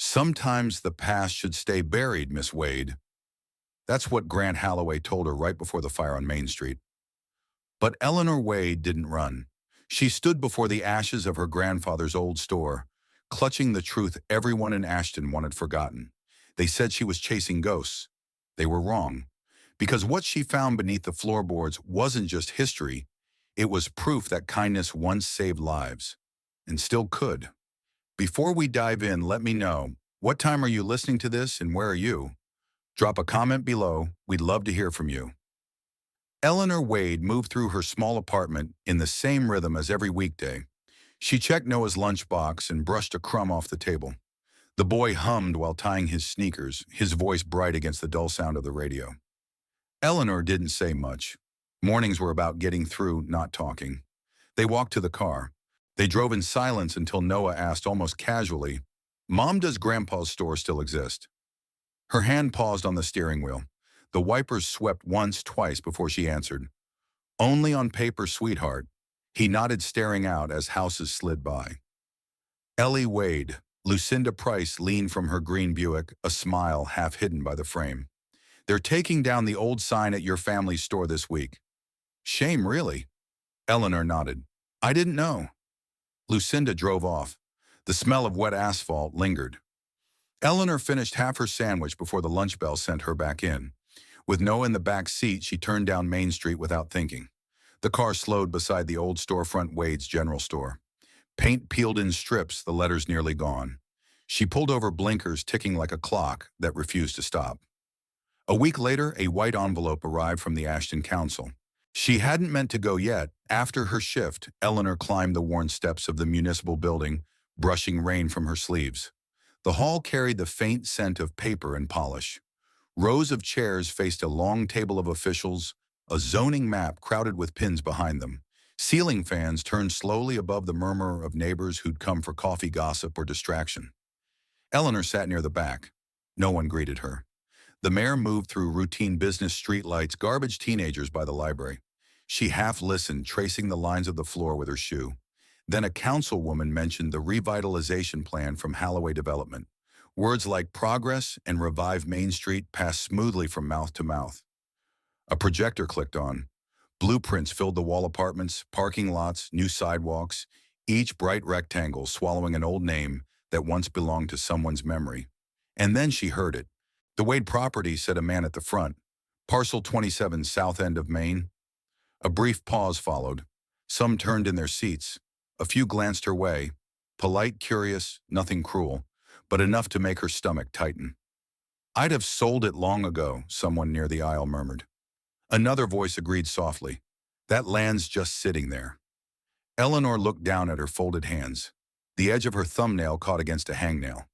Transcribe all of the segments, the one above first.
Sometimes the past should stay buried, Miss Wade. That's what Grant Holloway told her right before the fire on Main Street. But Eleanor Wade didn't run. She stood before the ashes of her grandfather's old store, clutching the truth everyone in Ashton wanted forgotten. They said she was chasing ghosts. They were wrong. Because what she found beneath the floorboards wasn't just history, it was proof that kindness once saved lives, and still could. Before we dive in, let me know, what time are you listening to this and where are you? Drop a comment below. We'd love to hear from you. Eleanor Wade moved through her small apartment in the same rhythm as every weekday. She checked Noah's lunchbox and brushed a crumb off the table. The boy hummed while tying his sneakers, his voice bright against the dull sound of the radio. Eleanor didn't say much. Mornings were about getting through, not talking. They walked to the car. They drove in silence until Noah asked almost casually, "Mom, does Grandpa's store still exist?" Her hand paused on the steering wheel. The wipers swept once, twice before she answered. "Only on paper, sweetheart." He nodded, staring out as houses slid by. Ellie Wade. Lucinda Price leaned from her green Buick, a smile half hidden by the frame. "They're taking down the old sign at your family's store this week." "Shame, really?" Eleanor nodded. "I didn't know." Lucinda drove off. The smell of wet asphalt lingered. Eleanor finished half her sandwich before the lunch bell sent her back in. With Noah in the back seat, she turned down Main Street without thinking. The car slowed beside the old storefront Wade's General Store. Paint peeled in strips, the letters nearly gone. She pulled over, blinkers ticking like a clock that refused to stop. A week later, a white envelope arrived from the Ashton Council. She hadn't meant to go yet. After her shift, Eleanor climbed the worn steps of the municipal building, brushing rain from her sleeves. The hall carried the faint scent of paper and polish. Rows of chairs faced a long table of officials, a zoning map crowded with pins behind them. Ceiling fans turned slowly above the murmur of neighbors who'd come for coffee, gossip, or distraction. Eleanor sat near the back. No one greeted her. The mayor moved through routine business streetlights, garbage teenagers by the library. She half listened, tracing the lines of the floor with her shoe. Then a councilwoman mentioned the revitalization plan from Holloway Development. Words like progress and revive Main Street passed smoothly from mouth to mouth. A projector clicked on. Blueprints filled the wall, apartments, parking lots, new sidewalks, each bright rectangle swallowing an old name that once belonged to someone's memory. And then she heard it. "The Wade property," said a man at the front. "Parcel 27, south end of Main." A brief pause followed. Some turned in their seats. A few glanced her way. Polite, curious, nothing cruel, but enough to make her stomach tighten. "I'd have sold it long ago," someone near the aisle murmured. Another voice agreed softly. "That land's just sitting there." Eleanor looked down at her folded hands. The edge of her thumbnail caught against a hangnail.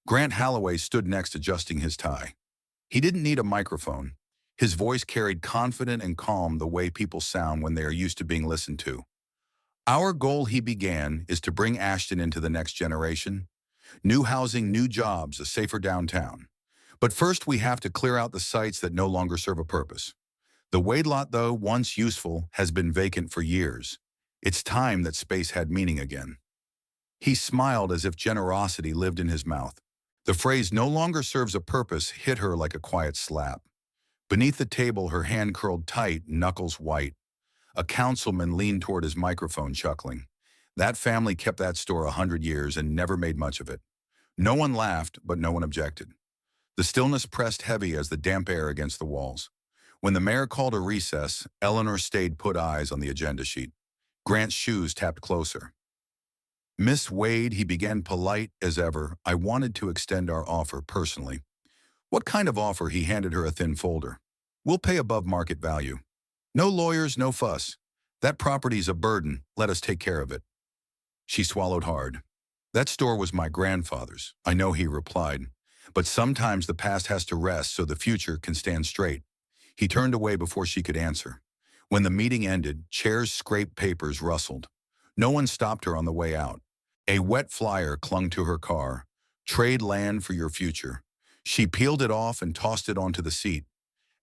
Grant Holloway stood next, adjusting his tie. He didn't need a microphone. His voice carried confident and calm, the way people sound when they are used to being listened to. "Our goal," he began, "is to bring Ashton into the next generation. New housing, new jobs, a safer downtown. But first we have to clear out the sites that no longer serve a purpose. The Wade lot, though once useful, has been vacant for years. It's time that space had meaning again." He smiled as if generosity lived in his mouth. The phrase "no longer serves a purpose" hit her like a quiet slap. Beneath the table, her hand curled tight, knuckles white. A councilman leaned toward his microphone, chuckling. "That family kept that store 100 years and never made much of it." No one laughed, but no one objected. The stillness pressed heavy as the damp air against the walls. When the mayor called a recess, Eleanor stayed put, eyes on the agenda sheet. Grant's shoes tapped closer. "Miss Wade," he began, polite as ever, "I wanted to extend our offer personally." "What kind of offer?" He handed her a thin folder. "We'll pay above market value. No lawyers, no fuss. That property's a burden. Let us take care of it." She swallowed hard. "That store was my grandfather's." "I know," he replied. "But sometimes the past has to rest so the future can stand straight." He turned away before she could answer. When the meeting ended, chairs scraped, papers rustled. No one stopped her on the way out. A wet flyer clung to her car. "Trade land for your future." She peeled it off and tossed it onto the seat.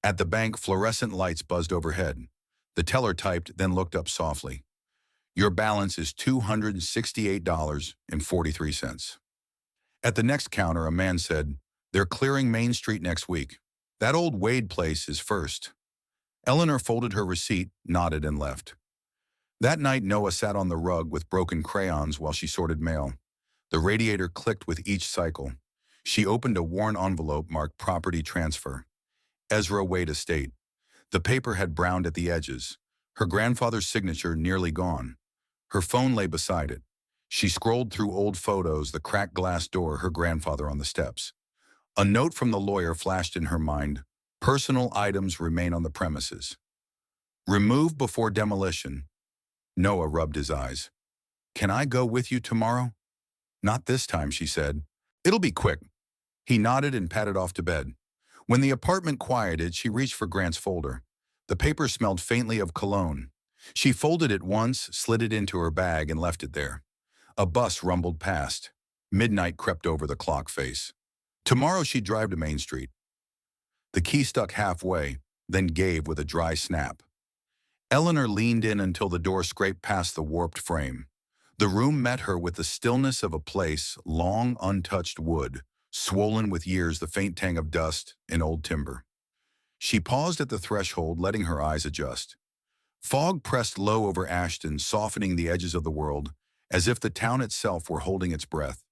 At the bank, fluorescent lights buzzed overhead. The teller typed, then looked up softly. "Your balance is $268.43. At the next counter, a man said, "They're clearing Main Street next week. That old Wade place is first." Eleanor folded her receipt, nodded, and left. That night, Noah sat on the rug with broken crayons while she sorted mail. The radiator clicked with each cycle. She opened a worn envelope marked "Property Transfer." Ezra Wade Estate. The paper had browned at the edges. Her grandfather's signature nearly gone. Her phone lay beside it. She scrolled through old photos, the cracked glass door, her grandfather on the steps. A note from the lawyer flashed in her mind. Personal items remain on the premises. Remove before demolition. Noah rubbed his eyes. "Can I go with you tomorrow?" "Not this time," she said. "It'll be quick." He nodded and padded off to bed. When the apartment quieted, she reached for Grant's folder. The paper smelled faintly of cologne. She folded it once, slid it into her bag, and left it there. A bus rumbled past. Midnight crept over the clock face. Tomorrow she'd drive to Main Street. The key stuck halfway, then gave with a dry snap. Eleanor leaned in until the door scraped past the warped frame. The room met her with the stillness of a place, long untouched wood, swollen with years, the faint tang of dust and old timber. She paused at the threshold, letting her eyes adjust. Fog pressed low over Ashton, softening the edges of the world, as if the town itself were holding its breath.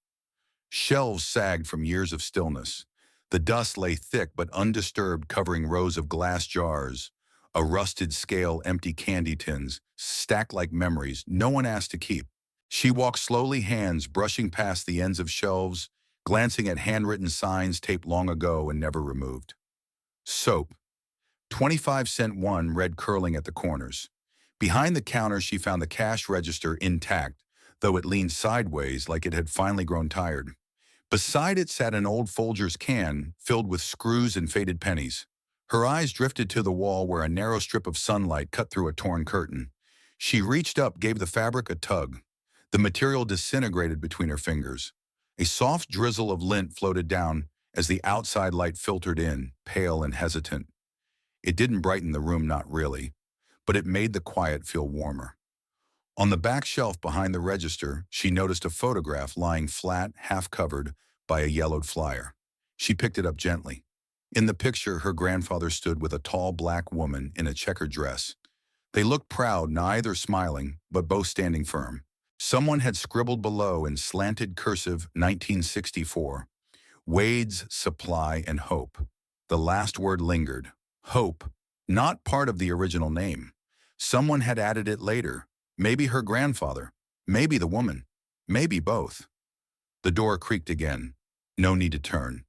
Shelves sagged from years of stillness. The dust lay thick but undisturbed, covering rows of glass jars, a rusted scale, empty candy tins, stacked like memories no one asked to keep. She walked slowly, hands brushing past the ends of shelves, glancing at handwritten signs taped long ago and never removed. Soap. 25-cent one read curling at the corners. Behind the counter, she found the cash register intact, though it leaned sideways like it had finally grown tired. Beside it sat an old Folgers can filled with screws and faded pennies. Her eyes drifted to the wall where a narrow strip of sunlight cut through a torn curtain. She reached up, gave the fabric a tug. The material disintegrated between her fingers. A soft drizzle of lint floated down as the outside light filtered in, pale and hesitant. It didn't brighten the room, not really, but it made the quiet feel warmer. On the back shelf behind the register, she noticed a photograph lying flat, half-covered by a yellowed flyer. She picked it up gently. In the picture, her grandfather stood with a tall black woman in a checkered dress. They looked proud, neither smiling, but both standing firm. Someone had scribbled below in slanted cursive 1964, "Wade's Supply and Hope." The last word lingered. Hope, not part of the original name. Someone had added it later. Maybe her grandfather, maybe the woman, maybe both. The door creaked again. No need to turn.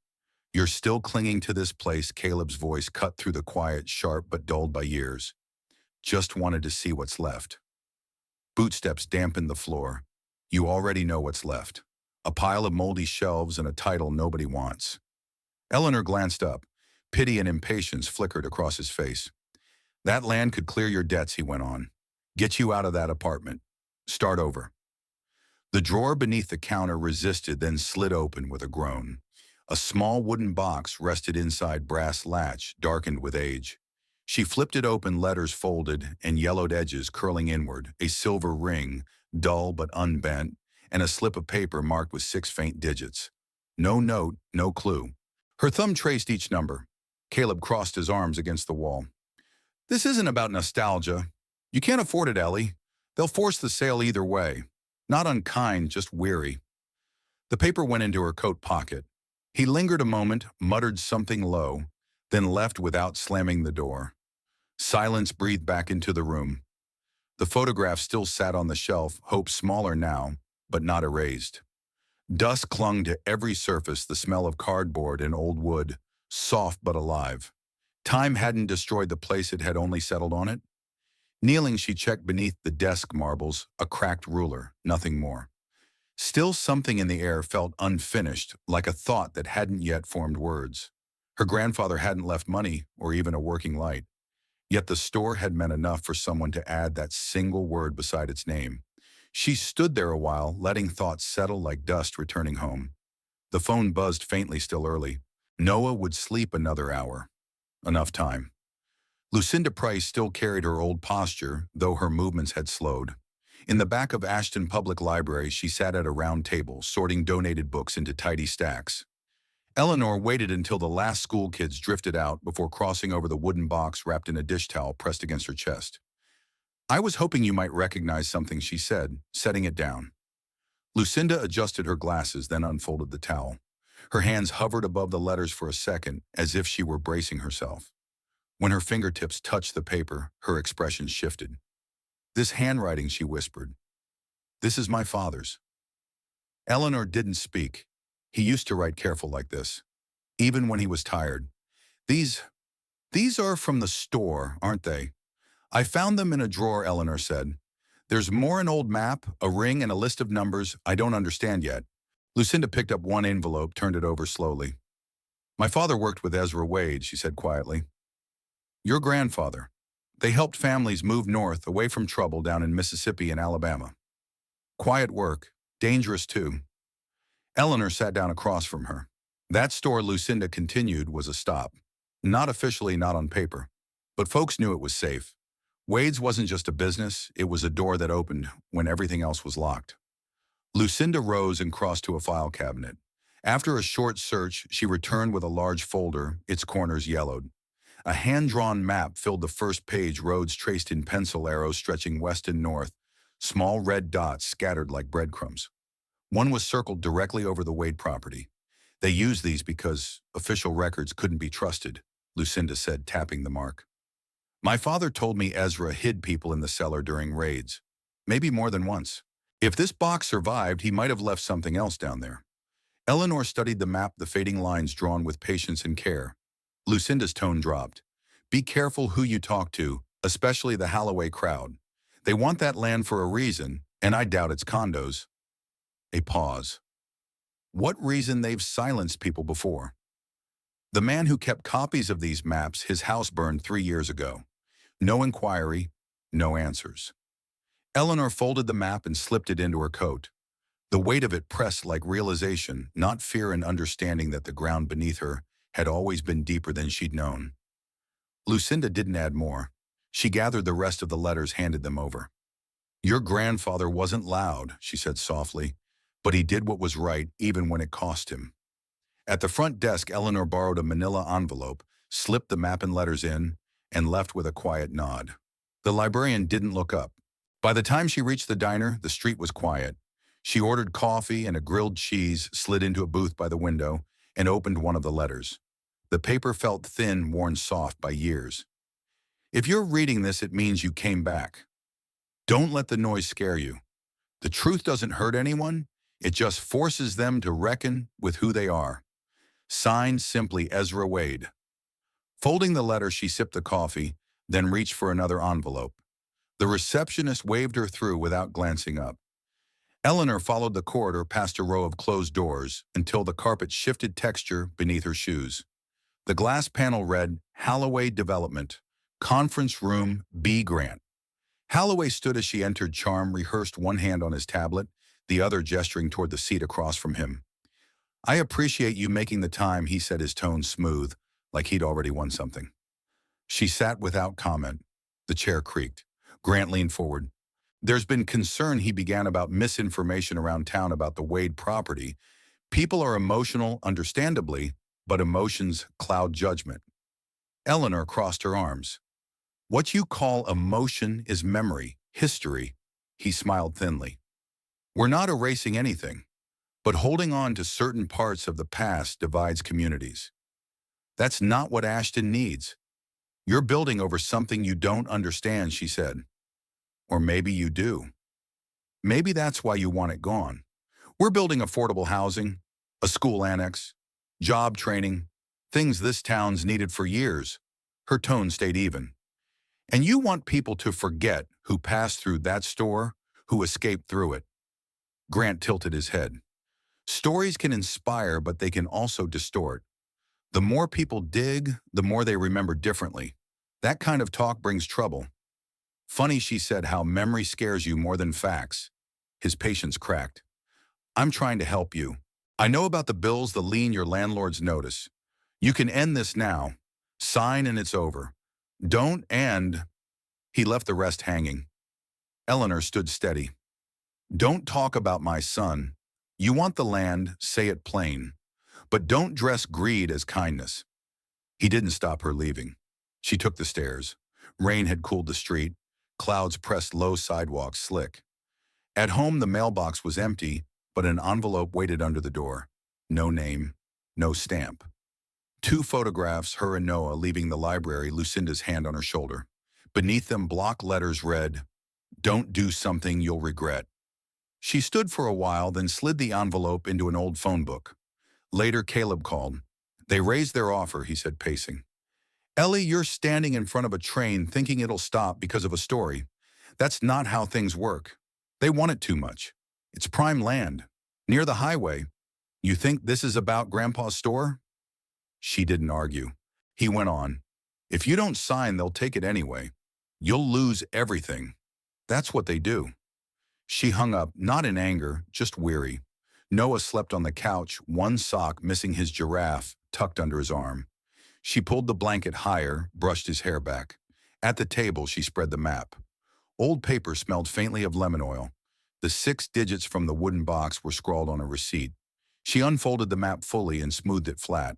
"You're still clinging to this place," Caleb's voice cut through the quiet, sharp but dulled by years. "Just wanted to see what's left." Bootsteps dampened the floor. "You already know what's left. A pile of moldy shelves and a title nobody wants." Eleanor glanced up. Pity and impatience flickered across his face. "That land could clear your debts," he went on. "Get you out of that apartment. Start over." The drawer beneath the counter resisted, then slid open with a groan. A small wooden box rested inside brass latch, darkened with age. She flipped it open, letters folded and yellowed edges curling inward, a silver ring, dull but unbent, and a slip of paper marked with 6 faint digits. No note, no clue. Her thumb traced each number. Caleb crossed his arms against the wall. "This isn't about nostalgia. You can't afford it, Ellie. They'll force the sale either way. Not unkind, just weary." The paper went into her coat pocket. He lingered a moment, muttered something low, then left without slamming the door. Silence breathed back into the room. The photograph still sat on the shelf, hope smaller now, but not erased. Dust clung to every surface, the smell of cardboard and old wood, soft but alive. Time hadn't destroyed the place, it had only settled on it. Kneeling, she checked beneath the desk marbles, a cracked ruler, nothing more. Still, something in the air felt unfinished, like a thought that hadn't yet formed words. Her grandfather hadn't left money or even a working light. Yet the store had meant enough for someone to add that single word beside its name. She stood there a while, letting thoughts settle like dust returning home. The phone buzzed faintly, still early. Noah would sleep another hour. Enough time. Lucinda Price still carried her old posture, though her movements had slowed. In the back of Ashton Public Library, she sat at a round table, sorting donated books into tidy stacks. Eleanor waited until the last school kids drifted out before crossing over the wooden box wrapped in a dish towel pressed against her chest. "I was hoping you might recognize something," she said, setting it down. Lucinda adjusted her glasses, then unfolded the towel. Her hands hovered above the letters for a second, as if she were bracing herself. When her fingertips touched the paper, her expression shifted. "This handwriting," she whispered. "This is my father's." Eleanor didn't speak. He used to write careful like this, even when he was tired. These are from the store, aren't they?" "I found them in a drawer," Eleanor said. "There's more, an old map, a ring, and a list of numbers I don't understand yet." Lucinda picked up one envelope, turned it over slowly. "My father worked with Ezra Wade," she said quietly. "Your grandfather. They helped families move north, away from trouble down in Mississippi and Alabama. Quiet work, dangerous too." Eleanor sat down across from her. "That store," Lucinda continued, "was a stop. Not officially, not on paper. But folks knew it was safe. Wade's wasn't just a business, it was a door that opened when everything else was locked." Lucinda rose and crossed to a file cabinet. After a short search, she returned with a large folder, its corners yellowed. A hand-drawn map filled the first page, roads traced in pencil arrows stretching west and north, small red dots scattered like breadcrumbs. One was circled directly over the Wade property. "They used these because official records couldn't be trusted," Lucinda said, tapping the mark. "My father told me Ezra hid people in the cellar during raids, maybe more than once. If this box survived, he might have left something else down there." Eleanor studied the map, the fading lines drawn with patience and care. Lucinda's tone dropped. "Be careful who you talk to, especially the Holloway crowd. They want that land for a reason, and I doubt it's condos." A pause. "What reason? They've silenced people before. The man who kept copies of these maps, his house burned 3 years ago. No inquiry, no answers." Eleanor folded the map and slipped it into her coat. The weight of it pressed like realization, not fear, and understanding that the ground beneath her had always been deeper than she'd known. Lucinda didn't add more. She gathered the rest of the letters, handed them over. "Your grandfather wasn't loud," she said softly, "but he did what was right even when it cost him." At the front desk, Eleanor borrowed a manila envelope, slipped the map and letters in, and left with a quiet nod. The librarian didn't look up. By the time she reached the diner, the street was quiet. She ordered coffee and a grilled cheese, slid into a booth by the window, and opened one of the letters. The paper felt thin, worn soft by years. "If you're reading this, it means you came back. Don't let the noise scare you. The truth doesn't hurt anyone, it just forces them to reckon with who they are. Signed simply, Ezra Wade." Folding the letter, she sipped the coffee, then reached for another envelope. The receptionist waved her through without glancing up. Eleanor followed the corridor past a row of closed doors until the carpet shifted texture beneath her shoes. The glass panel read, "Holloway Development, Conference Room B Grant." Holloway stood as she entered, charm rehearsed, one hand on his tablet, the other gesturing toward the seat across from him. "I appreciate you making the time," he said, his tone smooth, like he'd already won something. She sat without comment. The chair creaked. Grant leaned forward. "There's been concern," he began, "about misinformation around town about the Wade property. People are emotional, understandably, but emotions cloud judgment." Eleanor crossed her arms. "What you call emotion is memory, history." He smiled thinly. "We're not erasing anything, but holding on to certain parts of the past divides communities. That's not what Ashton needs. You're building over something you don't understand," she said. "Or maybe you do. Maybe that's why you want it gone. We're building affordable housing, a school annex, job training, things this town's needed for years." Her tone stayed even. "And you want people to forget who passed through that store, who escaped through it." Grant tilted his head. "Stories can inspire, but they can also distort. The more people dig, the more they remember differently. That kind of talk brings trouble." "Funny," she said, "how memory scares you more than facts." His patience cracked. "I'm trying to help you. I know about the bills, the lien your landlords notice. You can end this now. Sign and it's over. Don't, and..." He left the rest hanging. Eleanor stood steady. Don't talk about my son. You want the land, say it plain. But don't dress greed as kindness. He didn't stop her leaving. She took the stairs. Rain had cooled the street. Clouds pressed low sidewalks slick. At home, the mailbox was empty, but an envelope waited under the door. No name, no stamp. Two photographs, her and Noah leaving the library, Lucinda's hand on her shoulder. Beneath them, block letters read, "Don't do something you'll regret." She stood for a while, then slid the envelope into an old phone book. Later, Caleb called. They raised their offer, he said, pacing. Ellie, you're standing in front of a train thinking it'll stop because of a story. That's not how things work. They want it too much. It's prime land, near the highway. You think this is about Grandpa's store? She didn't argue. He went on. If you don't sign, they'll take it anyway. You'll lose everything. That's what they do. She hung up, not in anger, just weary. Noah slept on the couch, one sock missing his giraffe, tucked under his arm. She pulled the blanket higher, brushed his hair back. At the table, she spread the map. Old paper smelled faintly of lemon oil. The 6 digits from the wooden box were scrawled on a receipt. She unfolded the map fully and smoothed it flat.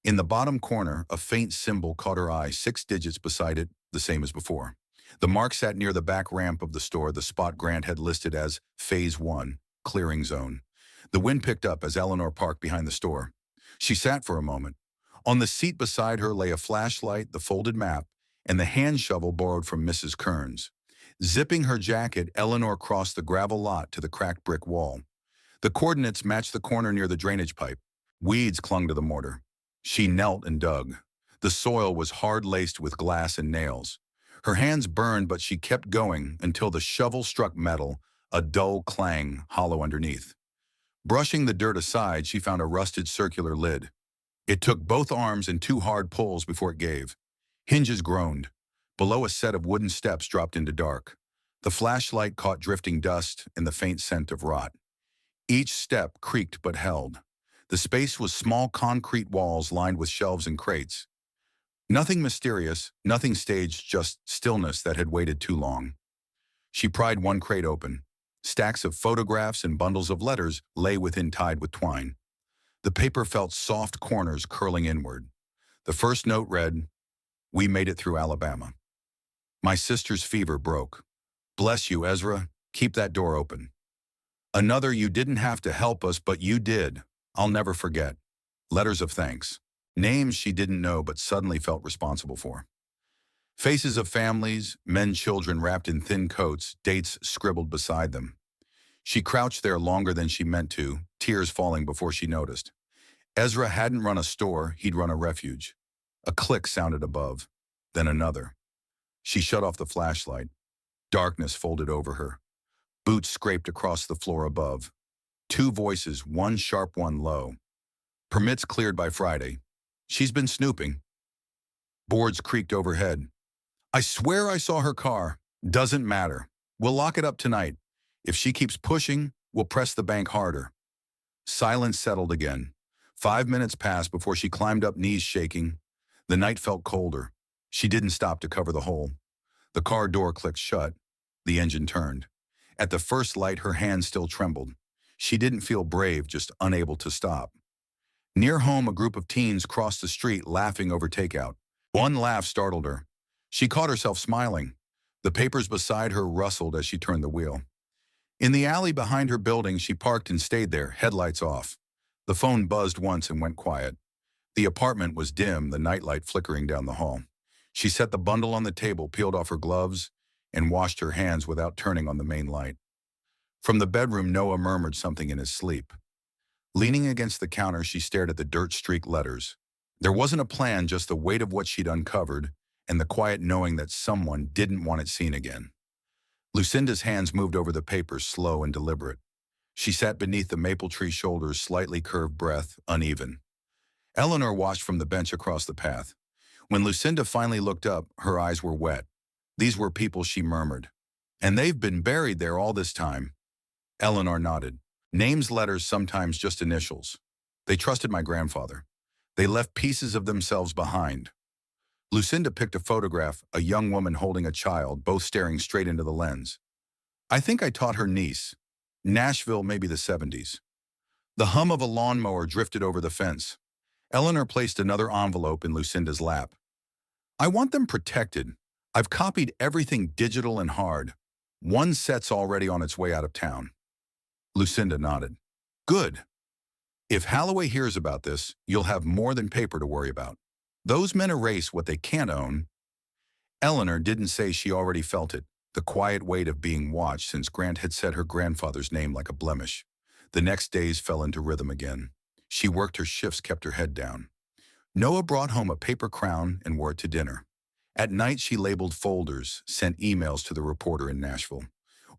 In the bottom corner, a faint symbol caught her eye, 6 digits beside it, the same as before. The mark sat near the back ramp of the store, the spot Grant had listed as Phase 1, clearing zone. The wind picked up as Eleanor parked behind the store. She sat for a moment. On the seat beside her lay a flashlight, the folded map, and the hand shovel borrowed from Mrs. Kearns. Zipping her jacket, Eleanor crossed the gravel lot to the cracked brick wall. The coordinates matched the corner near the drainage pipe. Weeds clung to the mortar. She knelt and dug. The soil was hard-laced with glass and nails. Her hands burned, but she kept going until the shovel struck metal, a dull clang hollow underneath. Brushing the dirt aside, she found a rusted circular lid. It took both arms and 2 hard pulls before it gave. Hinges groaned. Below, a set of wooden steps dropped into dark. The flashlight caught drifting dust and the faint scent of rot. Each step creaked but held. The space was small concrete walls lined with shelves and crates. Nothing mysterious, nothing staged, just stillness that had waited too long. She pried one crate open. Stacks of photographs and bundles of letters lay within, tied with twine. The paper felt soft corners curling inward. The first note read, "We made it through Alabama. My sister's fever broke. Bless you, Ezra. Keep that door open." Another, "You didn't have to help us, but you did. I'll never forget." Letters of thanks. Names she didn't know but suddenly felt responsible for. Faces of families, men, children wrapped in thin coats, dates scribbled beside them. She crouched there longer than she meant to, tears falling before she noticed. Ezra hadn't run a store, he'd run a refuge. A click sounded above, then another. She shut off the flashlight. Darkness folded over her. Boots scraped across the floor above. 2 voices, one sharp, one low. Permits cleared by Friday. She's been snooping. Boards creaked overhead. I swear I saw her car. Doesn't matter. We'll lock it up tonight. If she keeps pushing, we'll press the bank harder. Silence settled again. 5 minutes passed before she climbed up, knees shaking. The night felt colder. She didn't stop to cover the hole. The car door clicked shut. The engine turned. At the first light, her hand still trembled. She didn't feel brave, just unable to stop. Near home, a group of teens crossed the street, laughing over takeout. One laugh startled her. She caught herself smiling. The papers beside her rustled as she turned the wheel. In the alley behind her building, she parked and stayed there, headlights off. The phone buzzed once and went quiet. The apartment was dim, the nightlight flickering down the hall. She set the bundle on the table, peeled off her gloves, and washed her hands without turning on the main light. From the bedroom, Noah murmured something in his sleep. Leaning against the counter, she stared at the dirt-streaked letters. There wasn't a plan, just the weight of what she'd uncovered and the quiet knowing that someone didn't want it seen again. Lucinda's hands moved over the papers, slow and deliberate. She sat beneath the maple tree shoulders, slightly curved, breath uneven. Eleanor watched from the bench across the path. When Lucinda finally looked up, her eyes were wet. These were people, she murmured. And they've been buried there all this time. Eleanor nodded. Names, letters, sometimes just initials. They trusted my grandfather. They left pieces of themselves behind. Lucinda picked a photograph, a young woman holding a child, both staring straight into the lens. I think I taught her niece. Nashville, maybe the 70s. The hum of a lawnmower drifted over the fence. Eleanor placed another envelope in Lucinda's lap. I want them protected. I've copied everything digital and hard. One set's already on its way out of town. Lucinda nodded. Good. If Holloway hears about this, you'll have more than paper to worry about. Those men erase what they can't own. Eleanor didn't say she already felt it, the quiet weight of being watched since Grant had said her grandfather's name like a blemish. The next days fell into rhythm again. She worked her shifts, kept her head down. Noah brought home a paper crown and wore it to dinner. At night, she labeled folders, sent emails to the reporter in Nashville.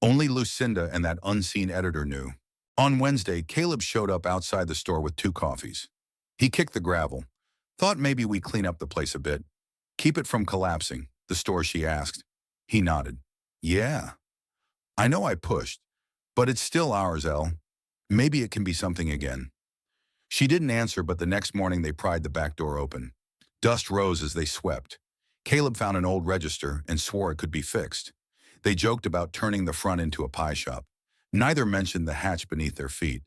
Only Lucinda and that unseen editor knew. On Wednesday, Caleb showed up outside the store with 2 coffees. He kicked the gravel. Thought maybe we clean up the place a bit. Keep it from collapsing, the store she asked. He nodded. Yeah. I know I pushed, but it's still ours, Elle. Maybe it can be something again. She didn't answer, but the next morning they pried the back door open. Dust rose as they swept. Caleb found an old register and swore it could be fixed. They joked about turning the front into a pie shop. Neither mentioned the hatch beneath their feet.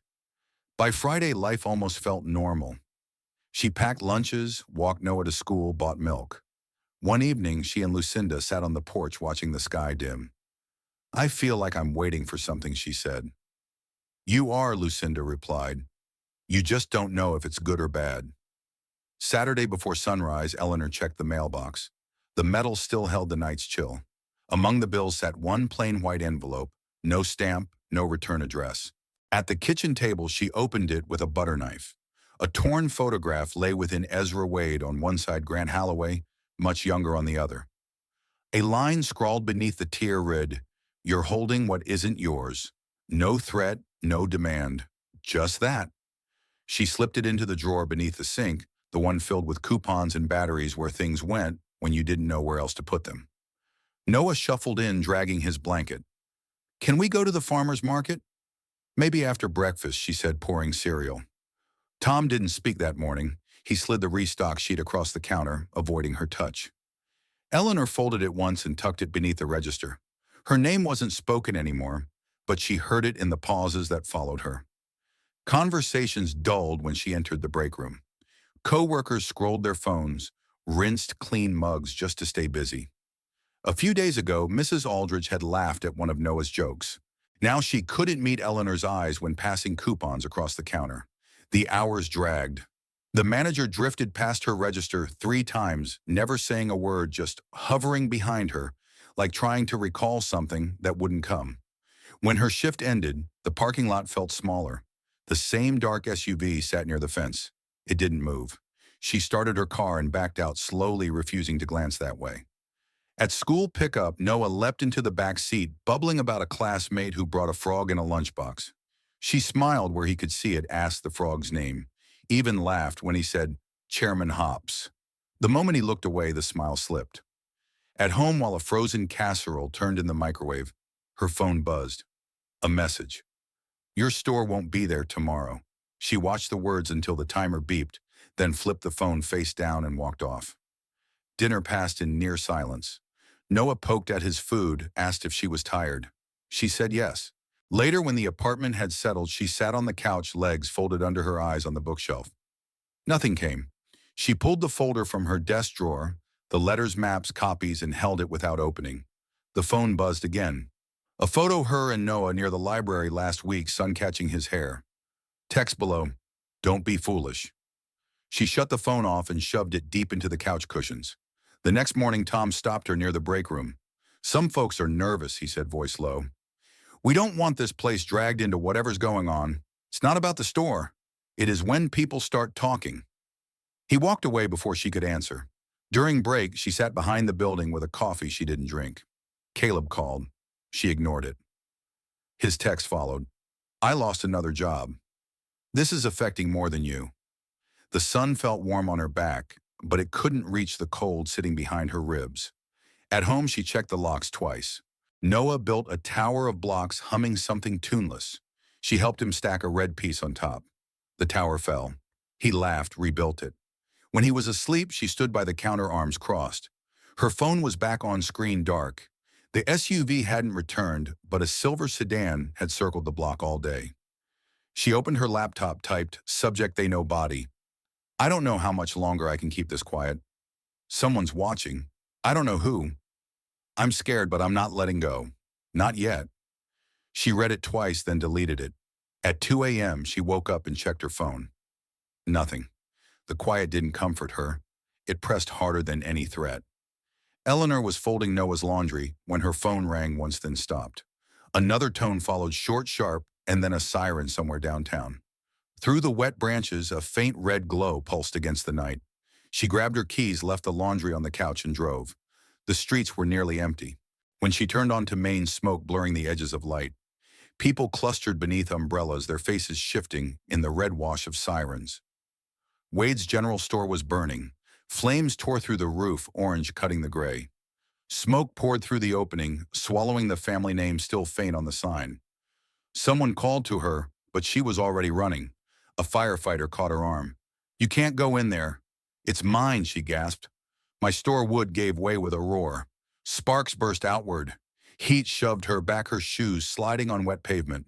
By Friday, life almost felt normal. She packed lunches, walked Noah to school, bought milk. One evening, she and Lucinda sat on the porch watching the sky dim. I feel like I'm waiting for something, she said. You are, Lucinda replied. You just don't know if it's good or bad. Saturday before sunrise, Eleanor checked the mailbox. The metal still held the night's chill. Among the bills sat one plain white envelope, no stamp, no return address. At the kitchen table, she opened it with a butter knife. A torn photograph lay within Eleanor Wade on one side, Grant Holloway, much younger on the other. A line scrawled beneath the tear read, You're holding what isn't yours. No threat, no demand. Just that. She slipped it into the drawer beneath the sink, the one filled with coupons and batteries where things went when you didn't know where else to put them. Noah shuffled in, dragging his blanket. Can we go to the farmer's market? Maybe after breakfast, she said, pouring cereal. Tom didn't speak that morning. He slid the restock sheet across the counter, avoiding her touch. Eleanor folded it once and tucked it beneath the register. Her name wasn't spoken anymore, but she heard it in the pauses that followed her. Conversations dulled when she entered the break room. Co-workers scrolled their phones, rinsed clean mugs just to stay busy. A few days ago, Mrs. Aldridge had laughed at one of Noah's jokes. Now she couldn't meet Eleanor's eyes when passing coupons across the counter. The hours dragged. The manager drifted past her register 3 times, never saying a word, just hovering behind her, like trying to recall something that wouldn't come. When her shift ended, the parking lot felt smaller. The same dark SUV sat near the fence. It didn't move. She started her car and backed out slowly, refusing to glance that way. At school pickup, Noah leapt into the back seat, bubbling about a classmate who brought a frog in a lunchbox. She smiled where he could see it, asked the frog's name, even laughed when he said, Chairman Hops. The moment he looked away, the smile slipped. At home, while a frozen casserole turned in the microwave, her phone buzzed. A message. Your store won't be there tomorrow. She watched the words until the timer beeped, then flipped the phone face down and walked off. Dinner passed in near silence. Noah poked at his food, asked if she was tired. She said yes. Later, when the apartment had settled, she sat on the couch, legs folded under her eyes on the bookshelf. Nothing came. She pulled the folder from her desk drawer, the letters, maps, copies, and held it without opening. The phone buzzed again. A photo her and Noah near the library last week, sun catching his hair. Text below, don't be foolish. She shut the phone off and shoved it deep into the couch cushions. The next morning, Tom stopped her near the break room. Some folks are nervous, he said, voice low. We don't want this place dragged into whatever's going on. It's not about the store. It is when people start talking. He walked away before she could answer. During break, she sat behind the building with a coffee she didn't drink. Caleb called. She ignored it. His text followed. I lost another job. This is affecting more than you. The sun felt warm on her back, but it couldn't reach the cold sitting behind her ribs. At home, she checked the locks twice. Noah built a tower of blocks, humming something tuneless. She helped him stack a red piece on top. The tower fell. He laughed, rebuilt it. When he was asleep, she stood by the counter, arms crossed. Her phone was back on screen, dark. The SUV hadn't returned, but a silver sedan had circled the block all day. She opened her laptop, typed, "Subject they know body. I don't know how much longer I can keep this quiet. Someone's watching. I don't know who. I'm scared, but I'm not letting go. Not yet." She read it twice, then deleted it. At 2 a.m., she woke up and checked her phone. Nothing. The quiet didn't comfort her. It pressed harder than any threat. Eleanor was folding Noah's laundry when her phone rang once, then stopped. Another tone followed, short, sharp, and then a siren somewhere downtown. Through the wet branches, a faint red glow pulsed against the night. She grabbed her keys, left the laundry on the couch, and drove. The streets were nearly empty. When she turned onto Main, smoke blurring the edges of light. People clustered beneath umbrellas, their faces shifting in the red wash of sirens. Wade's general store was burning. Flames tore through the roof, orange cutting the gray. Smoke poured through the opening, swallowing the family name still faint on the sign. Someone called to her, but she was already running. A firefighter caught her arm. "You can't go in there." "It's mine," she gasped. My store wood gave way with a roar. Sparks burst outward. Heat shoved her back, her shoes sliding on wet pavement.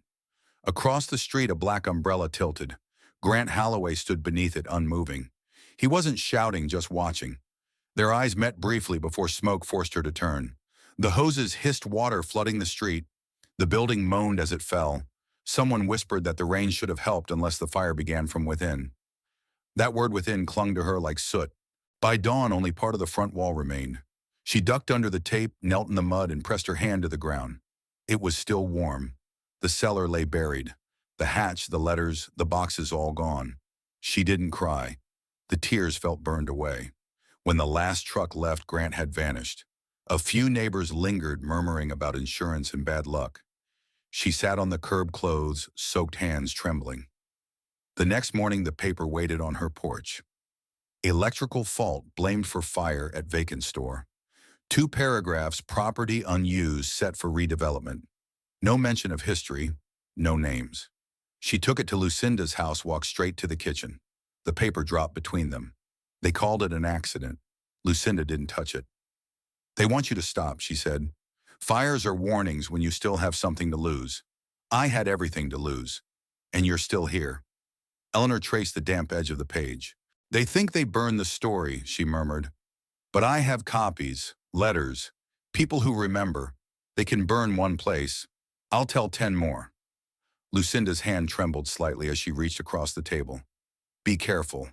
Across the street, a black umbrella tilted. Grant Holloway stood beneath it, unmoving. He wasn't shouting, just watching. Their eyes met briefly before smoke forced her to turn. The hoses hissed water flooding the street. The building moaned as it fell. Someone whispered that the rain should have helped unless the fire began from within. That word within clung to her like soot. By dawn, only part of the front wall remained. She ducked under the tape, knelt in the mud, and pressed her hand to the ground. It was still warm. The cellar lay buried. The hatch, the letters, the boxes all gone. She didn't cry. The tears felt burned away. When the last truck left, Grant had vanished. A few neighbors lingered, murmuring about insurance and bad luck. She sat on the curb, clothes, soaked hands trembling. The next morning, the paper waited on her porch. Electrical fault blamed for fire at vacant store. 2 paragraphs, property unused, set for redevelopment. No mention of history, no names. She took it to Lucinda's house, walked straight to the kitchen. The paper dropped between them. They called it an accident. Lucinda didn't touch it. "They want you to stop," she said. "Fires are warnings when you still have something to lose. I had everything to lose. And you're still here." Eleanor traced the damp edge of the page. "They think they burned the story," she murmured. "But I have copies, letters, people who remember. They can burn one place. I'll tell 10 more." Lucinda's hand trembled slightly as she reached across the table. "Be careful."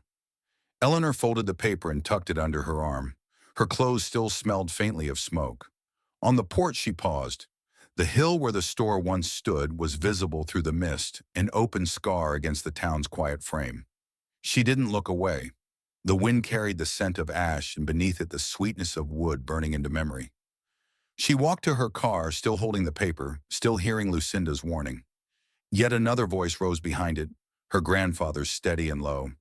Eleanor folded the paper and tucked it under her arm. Her clothes still smelled faintly of smoke. On the porch, she paused. The hill where the store once stood was visible through the mist, an open scar against the town's quiet frame. She didn't look away. The wind carried the scent of ash, and beneath it the sweetness of wood burning into memory. She walked to her car, still holding the paper, still hearing Lucinda's warning. Yet another voice rose behind it, her grandfather's, steady and low.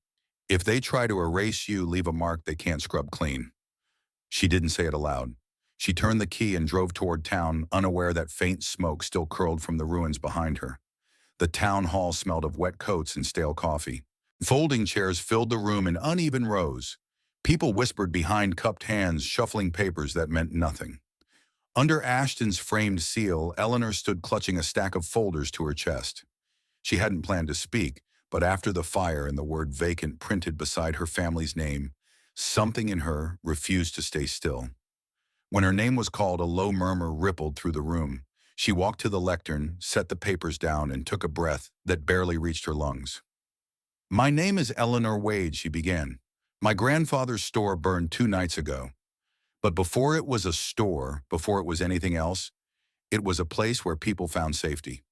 "If they try to erase you, leave a mark they can't scrub clean." She didn't say it aloud. She turned the key and drove toward town, unaware that faint smoke still curled from the ruins behind her. The town hall smelled of wet coats and stale coffee. Folding chairs filled the room in uneven rows. People whispered behind cupped hands, shuffling papers that meant nothing. Under Ashton's framed seal, Eleanor stood clutching a stack of folders to her chest. She hadn't planned to speak, but after the fire and the word vacant printed beside her family's name, something in her refused to stay still. When her name was called, a low murmur rippled through the room. She walked to the lectern, set the papers down, and took a breath that barely reached her lungs. "My name is Eleanor Wade," she began. "My grandfather's store burned 2 nights ago. But before it was a store, before it was anything else, it was a place where people found safety.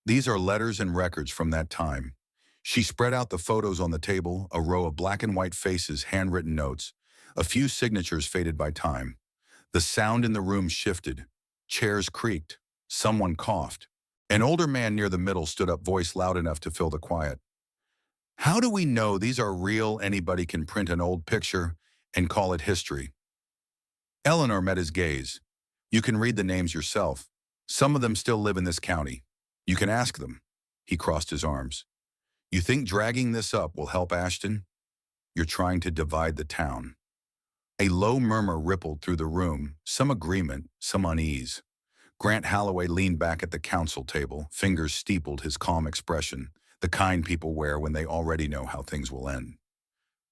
These are letters and records from that time." She spread out the photos on the table, a row of black and white faces, handwritten notes, a few signatures faded by time. The sound in the room shifted. Chairs creaked. Someone coughed. An older man near the middle stood up, voice loud enough to fill the quiet. "How do we know these are real? Anybody can print an old picture and call it history." Eleanor met his gaze. "You can read the names yourself. Some of them still live in this county. You can ask them." He crossed his arms. "You think dragging this up will help, Ashton? You're trying to divide the town." A low murmur rippled through the room, some agreement, some unease. Grant Holloway leaned back at the council table, fingers steepled, his calm expression, the kind people wear when they already know how things will end.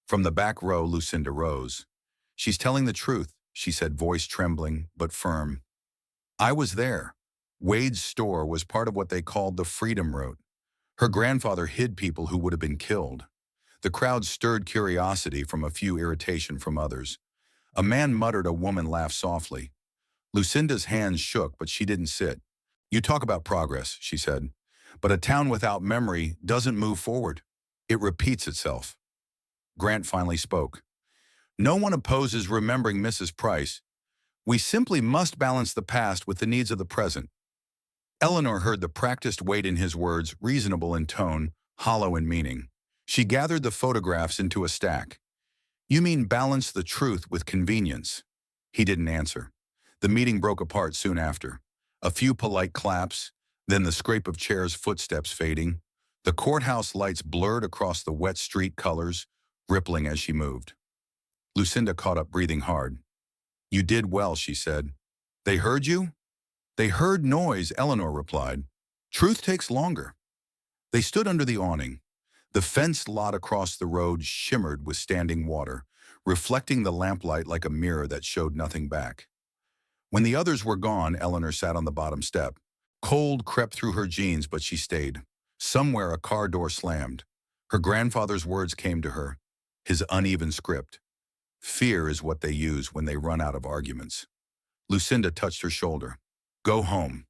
From the back row, Lucinda rose. "She's telling the truth," she said, voice trembling but firm. "I was there. Wade's store was part of what they called the Freedom Route. Her grandfather hid people who would have been killed." The crowd stirred curiosity from a few, irritation from others. A man muttered, a woman laughed softly. Lucinda's hands shook, but she didn't sit. "You talk about progress," she said, "but a town without memory doesn't move forward. It repeats itself." Grant finally spoke. "No one opposes remembering Mrs. Price. We simply must balance the past with the needs of the present." Eleanor heard the practiced weight in his words, reasonable in tone, hollow in meaning. She gathered the photographs into a stack. "You mean balance the truth with convenience?" He didn't answer. The meeting broke apart soon after. A few polite claps, then the scrape of chairs, footsteps fading. The courthouse lights blurred across the wet street colors, rippling as she moved. Lucinda caught up, breathing hard. "You did well," she said. "They heard you?" "They heard noise," Eleanor replied. "Truth takes longer." They stood under the awning. The fenced lot across the road shimmered with standing water, reflecting the lamplight like a mirror that showed nothing back. When the others were gone, Eleanor sat on the bottom step. Cold crept through her jeans, but she stayed. Somewhere a car door slammed. Her grandfather's words came to her, his uneven script. "Fear is what they use when they run out of arguments." Lucinda touched her shoulder. "Go home."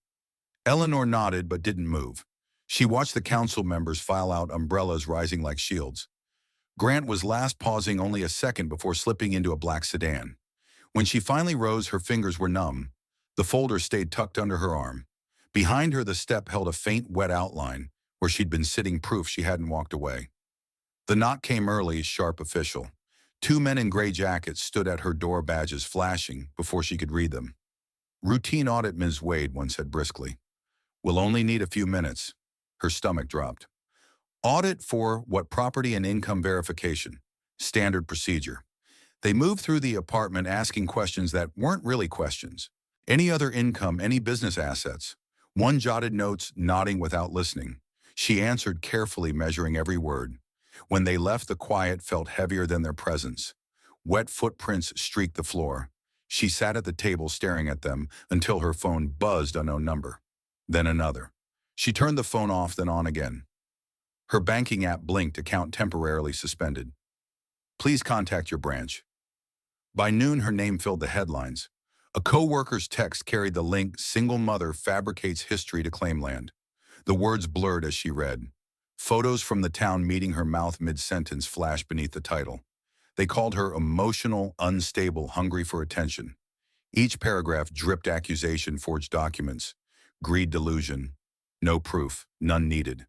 Eleanor nodded but didn't move. She watched the council members file out, umbrellas rising like shields. Grant was last, pausing only a second before slipping into a black sedan. When she finally rose, her fingers were numb. The folder stayed tucked under her arm. Behind her, the step held a faint, wet outline, where she'd been sitting, proof she hadn't walked away. The knock came early, sharp, official. Two men in gray jackets stood at her door, badges flashing, before she could read them. "Routine audit," Ms. Wade one said briskly. "We'll only need a few minutes." Her stomach dropped. "Audit for what? Property and income verification. Standard procedure." They moved through the apartment, asking questions that weren't really questions. Any other income, any business assets. One jotted notes, nodding without listening. She answered carefully, measuring every word. When they left, the quiet felt heavier than their presence. Wet footprints streaked the floor. She sat at the table staring at them until her phone buzzed, unknown number. Then another. She turned the phone off, then on again. Her banking app blinked, account temporarily suspended. "Please contact your branch." By noon, her name filled the headlines. A co-worker's text carried the link, "Single mother fabricates history to claim land." The words blurred as she read. Photos from the town meeting her mouth mid-sentence flashed beneath the title. They called her emotional, unstable, hungry for attention. Each paragraph dripped accusation, forged documents, greed, delusion. No proof, none needed.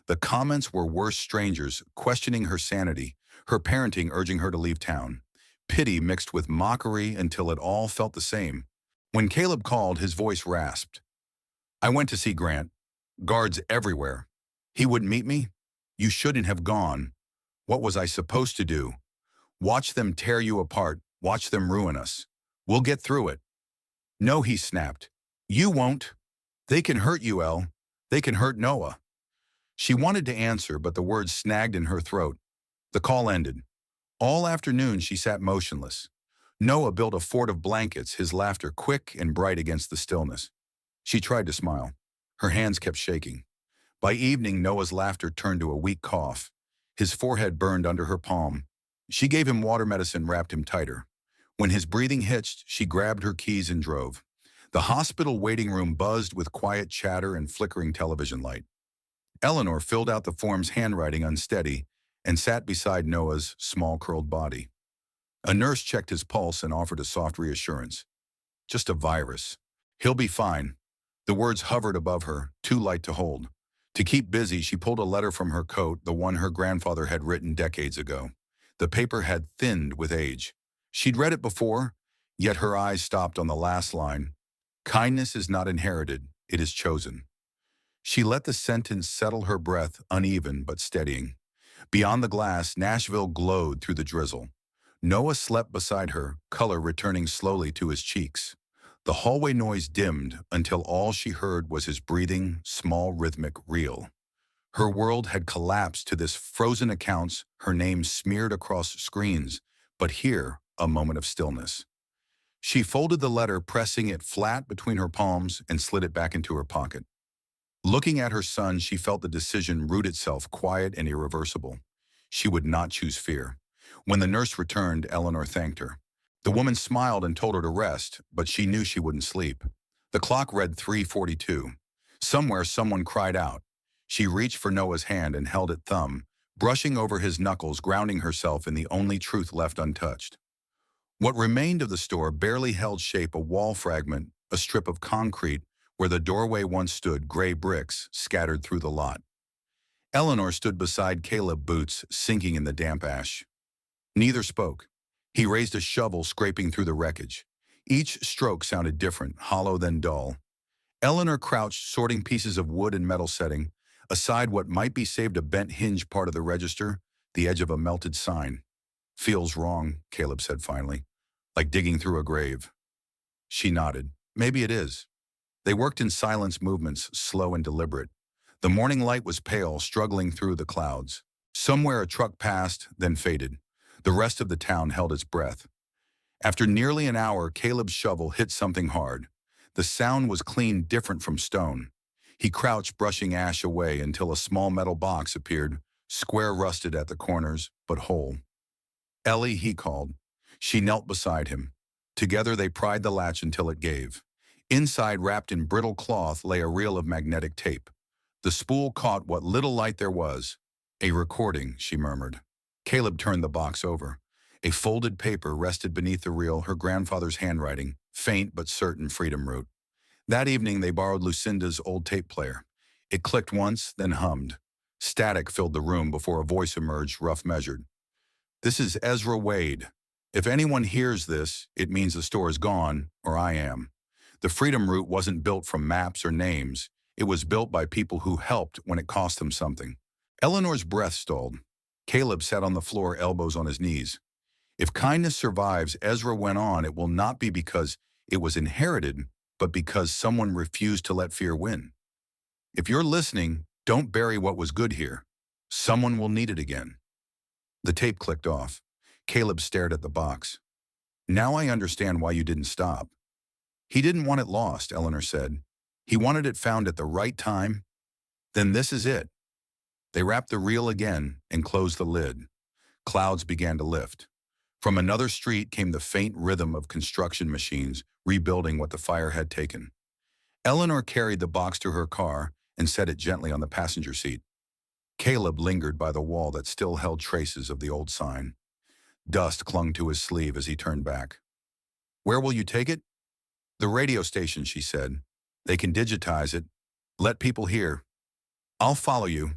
The comments were worse, strangers questioning her sanity, her parenting, urging her to leave town. Pity mixed with mockery until it all felt the same. When Caleb called, his voice rasped. "I went to see Grant. Guards everywhere. He wouldn't meet me. You shouldn't have gone. What was I supposed to do? Watch them tear you apart. Watch them ruin us. We'll get through it." "No," he snapped. "You won't. They can hurt you, El. They can hurt Noah." She wanted to answer, but the words snagged in her throat. The call ended. All afternoon, she sat motionless. Noah built a fort of blankets, his laughter quick and bright against the stillness. She tried to smile. Her hands kept shaking. By evening, Noah's laughter turned to a weak cough. His forehead burned under her palm. She gave him water medicine, wrapped him tighter. When his breathing hitched, she grabbed her keys and drove. The hospital waiting room buzzed with quiet chatter and flickering television light. Eleanor filled out the forms, handwriting unsteady, and sat beside Noah's small, curled body. A nurse checked his pulse and offered a soft reassurance. "Just a virus. He'll be fine." The words hovered above her, too light to hold. To keep busy, she pulled a letter from her coat, the one her grandfather had written decades ago. The paper had thinned with age. She'd read it before, yet her eyes stopped on the last line. "Kindness is not inherited, it is chosen." She let the sentence settle, her breath uneven but steadying. Beyond the glass, Nashville glowed through the drizzle. Noah slept beside her, color returning slowly to his cheeks. The hallway noise dimmed until all she heard was his breathing, small rhythmic reel. Her world had collapsed to this frozen accounts, her name smeared across screens, but here, a moment of stillness. She folded the letter, pressing it flat between her palms, and slid it back into her pocket. Looking at her son, she felt the decision root itself, quiet and irreversible. She would not choose fear. When the nurse returned, Eleanor thanked her. The woman smiled and told her to rest, but she knew she wouldn't sleep. The clock read 3:42. Somewhere, someone cried out. She reached for Noah's hand and held it thumb, brushing over his knuckles, grounding herself in the only truth left untouched. What remained of the store barely held shape, a wall fragment, a strip of concrete where the doorway once stood, gray bricks scattered through the lot. Eleanor stood beside Caleb, boots sinking in the damp ash. Neither spoke. He raised a shovel, scraping through the wreckage. Each stroke sounded different, hollow then dull. Eleanor crouched, sorting pieces of wood and metal setting, aside what might be saved, a bent hinge part of the register, the edge of a melted sign. "Feels wrong," Caleb said finally, "like digging through a grave." She nodded. "Maybe it is." They worked in silence, movements slow and deliberate. The morning light was pale, struggling through the clouds. Somewhere a truck passed, then faded. The rest of the town held its breath. After nearly an hour, Caleb's shovel hit something hard. The sound was clean, different from stone. He crouched, brushing ash away until a small metal box appeared, square, rusted at the corners, but whole. "Ellie," he called. She knelt beside him. Together they pried the latch until it gave. Inside, wrapped in brittle cloth, lay a reel of magnetic tape. The spool caught what little light there was. "A recording," she murmured. Caleb turned the box over. A folded paper rested beneath the reel, her grandfather's handwriting, faint but certain, freedom root. That evening they borrowed Lucinda's old tape player. It clicked once, then hummed. Static filled the room before a voice emerged, rough measured. "This is Ezra Wade. If anyone hears this, it means the store is gone, or I am." The freedom route wasn't built from maps or names. It was built by people who helped when it cost them something. Eleanor's breath stalled. Caleb sat on the floor, elbows on his knees. "If kindness survives," Ezra went on, "it will not be because it was inherited, but because someone refused to let fear win. If you're listening, don't bury what was good here. Someone will need it again." The tape clicked off. Caleb stared at the box. "Now I understand why you didn't stop." "He didn't want it lost," Eleanor said. "He wanted it found at the right time. Then this is it." They wrapped the reel again and closed the lid. Clouds began to lift. From another street came the faint rhythm of construction machines rebuilding what the fire had taken. Eleanor carried the box to her car and set it gently on the passenger seat. Caleb lingered by the wall that still held traces of the old sign. Dust clung to his sleeve as he turned back. "Where will you take it?" "The radio station," she said. "They can digitize it. Let people hear." "I'll follow you."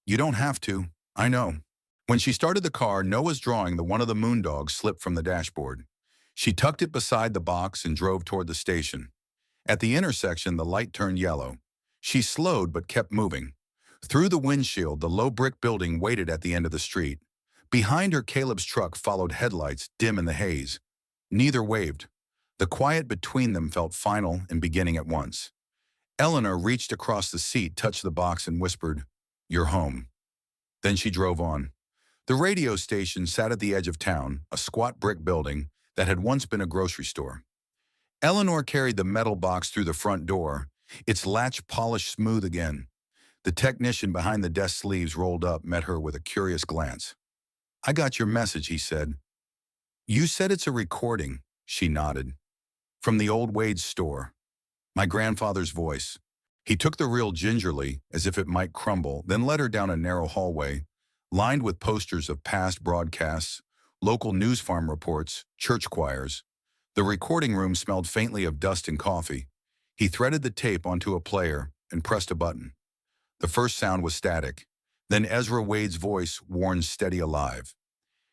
"You don't have to. I know." When she started the car, Noah's drawing, the one of the moondogs, slipped from the dashboard. She tucked it beside the box and drove toward the station. At the intersection, the light turned yellow. She slowed but kept moving. Through the windshield, the low brick building waited at the end of the street. Behind her, Caleb's truck followed, headlights dim in the haze. Neither waved. The quiet between them felt final and beginning at once. Eleanor reached across the seat, touched the box, and whispered, "You're home." Then she drove on. The radio station sat at the edge of town, a squat brick building that had once been a grocery store. Eleanor carried the metal box through the front door, its latch polished smooth again. The technician behind the desk sleeves rolled up met her with a curious glance. "I got your message," he said. "You said it's a recording," she nodded. "From the old Wade's store." My grandfather's voice. He took the reel gingerly, as if it might crumble, then led her down a narrow hallway, lined with posters of past broadcasts, local news farm reports, church choirs. The recording room smelled faintly of dust and coffee. He threaded the tape onto a player and pressed a button. The first sound was static. Then Ezra Wade's voice warned, steady, alive.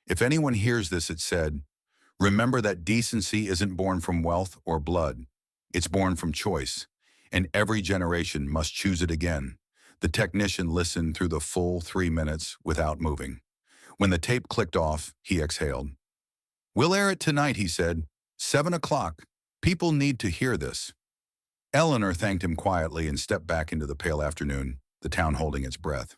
"If anyone hears this," it said, "remember that decency isn't born from wealth or blood. It's born from choice, and every generation must choose it again." The technician listened through the full 3 minutes without moving. When the tape clicked off, he exhaled. "We'll air it tonight," he said. 7 o'clock. People need to hear this. Eleanor thanked him quietly and stepped back into the pale afternoon, the town holding its breath.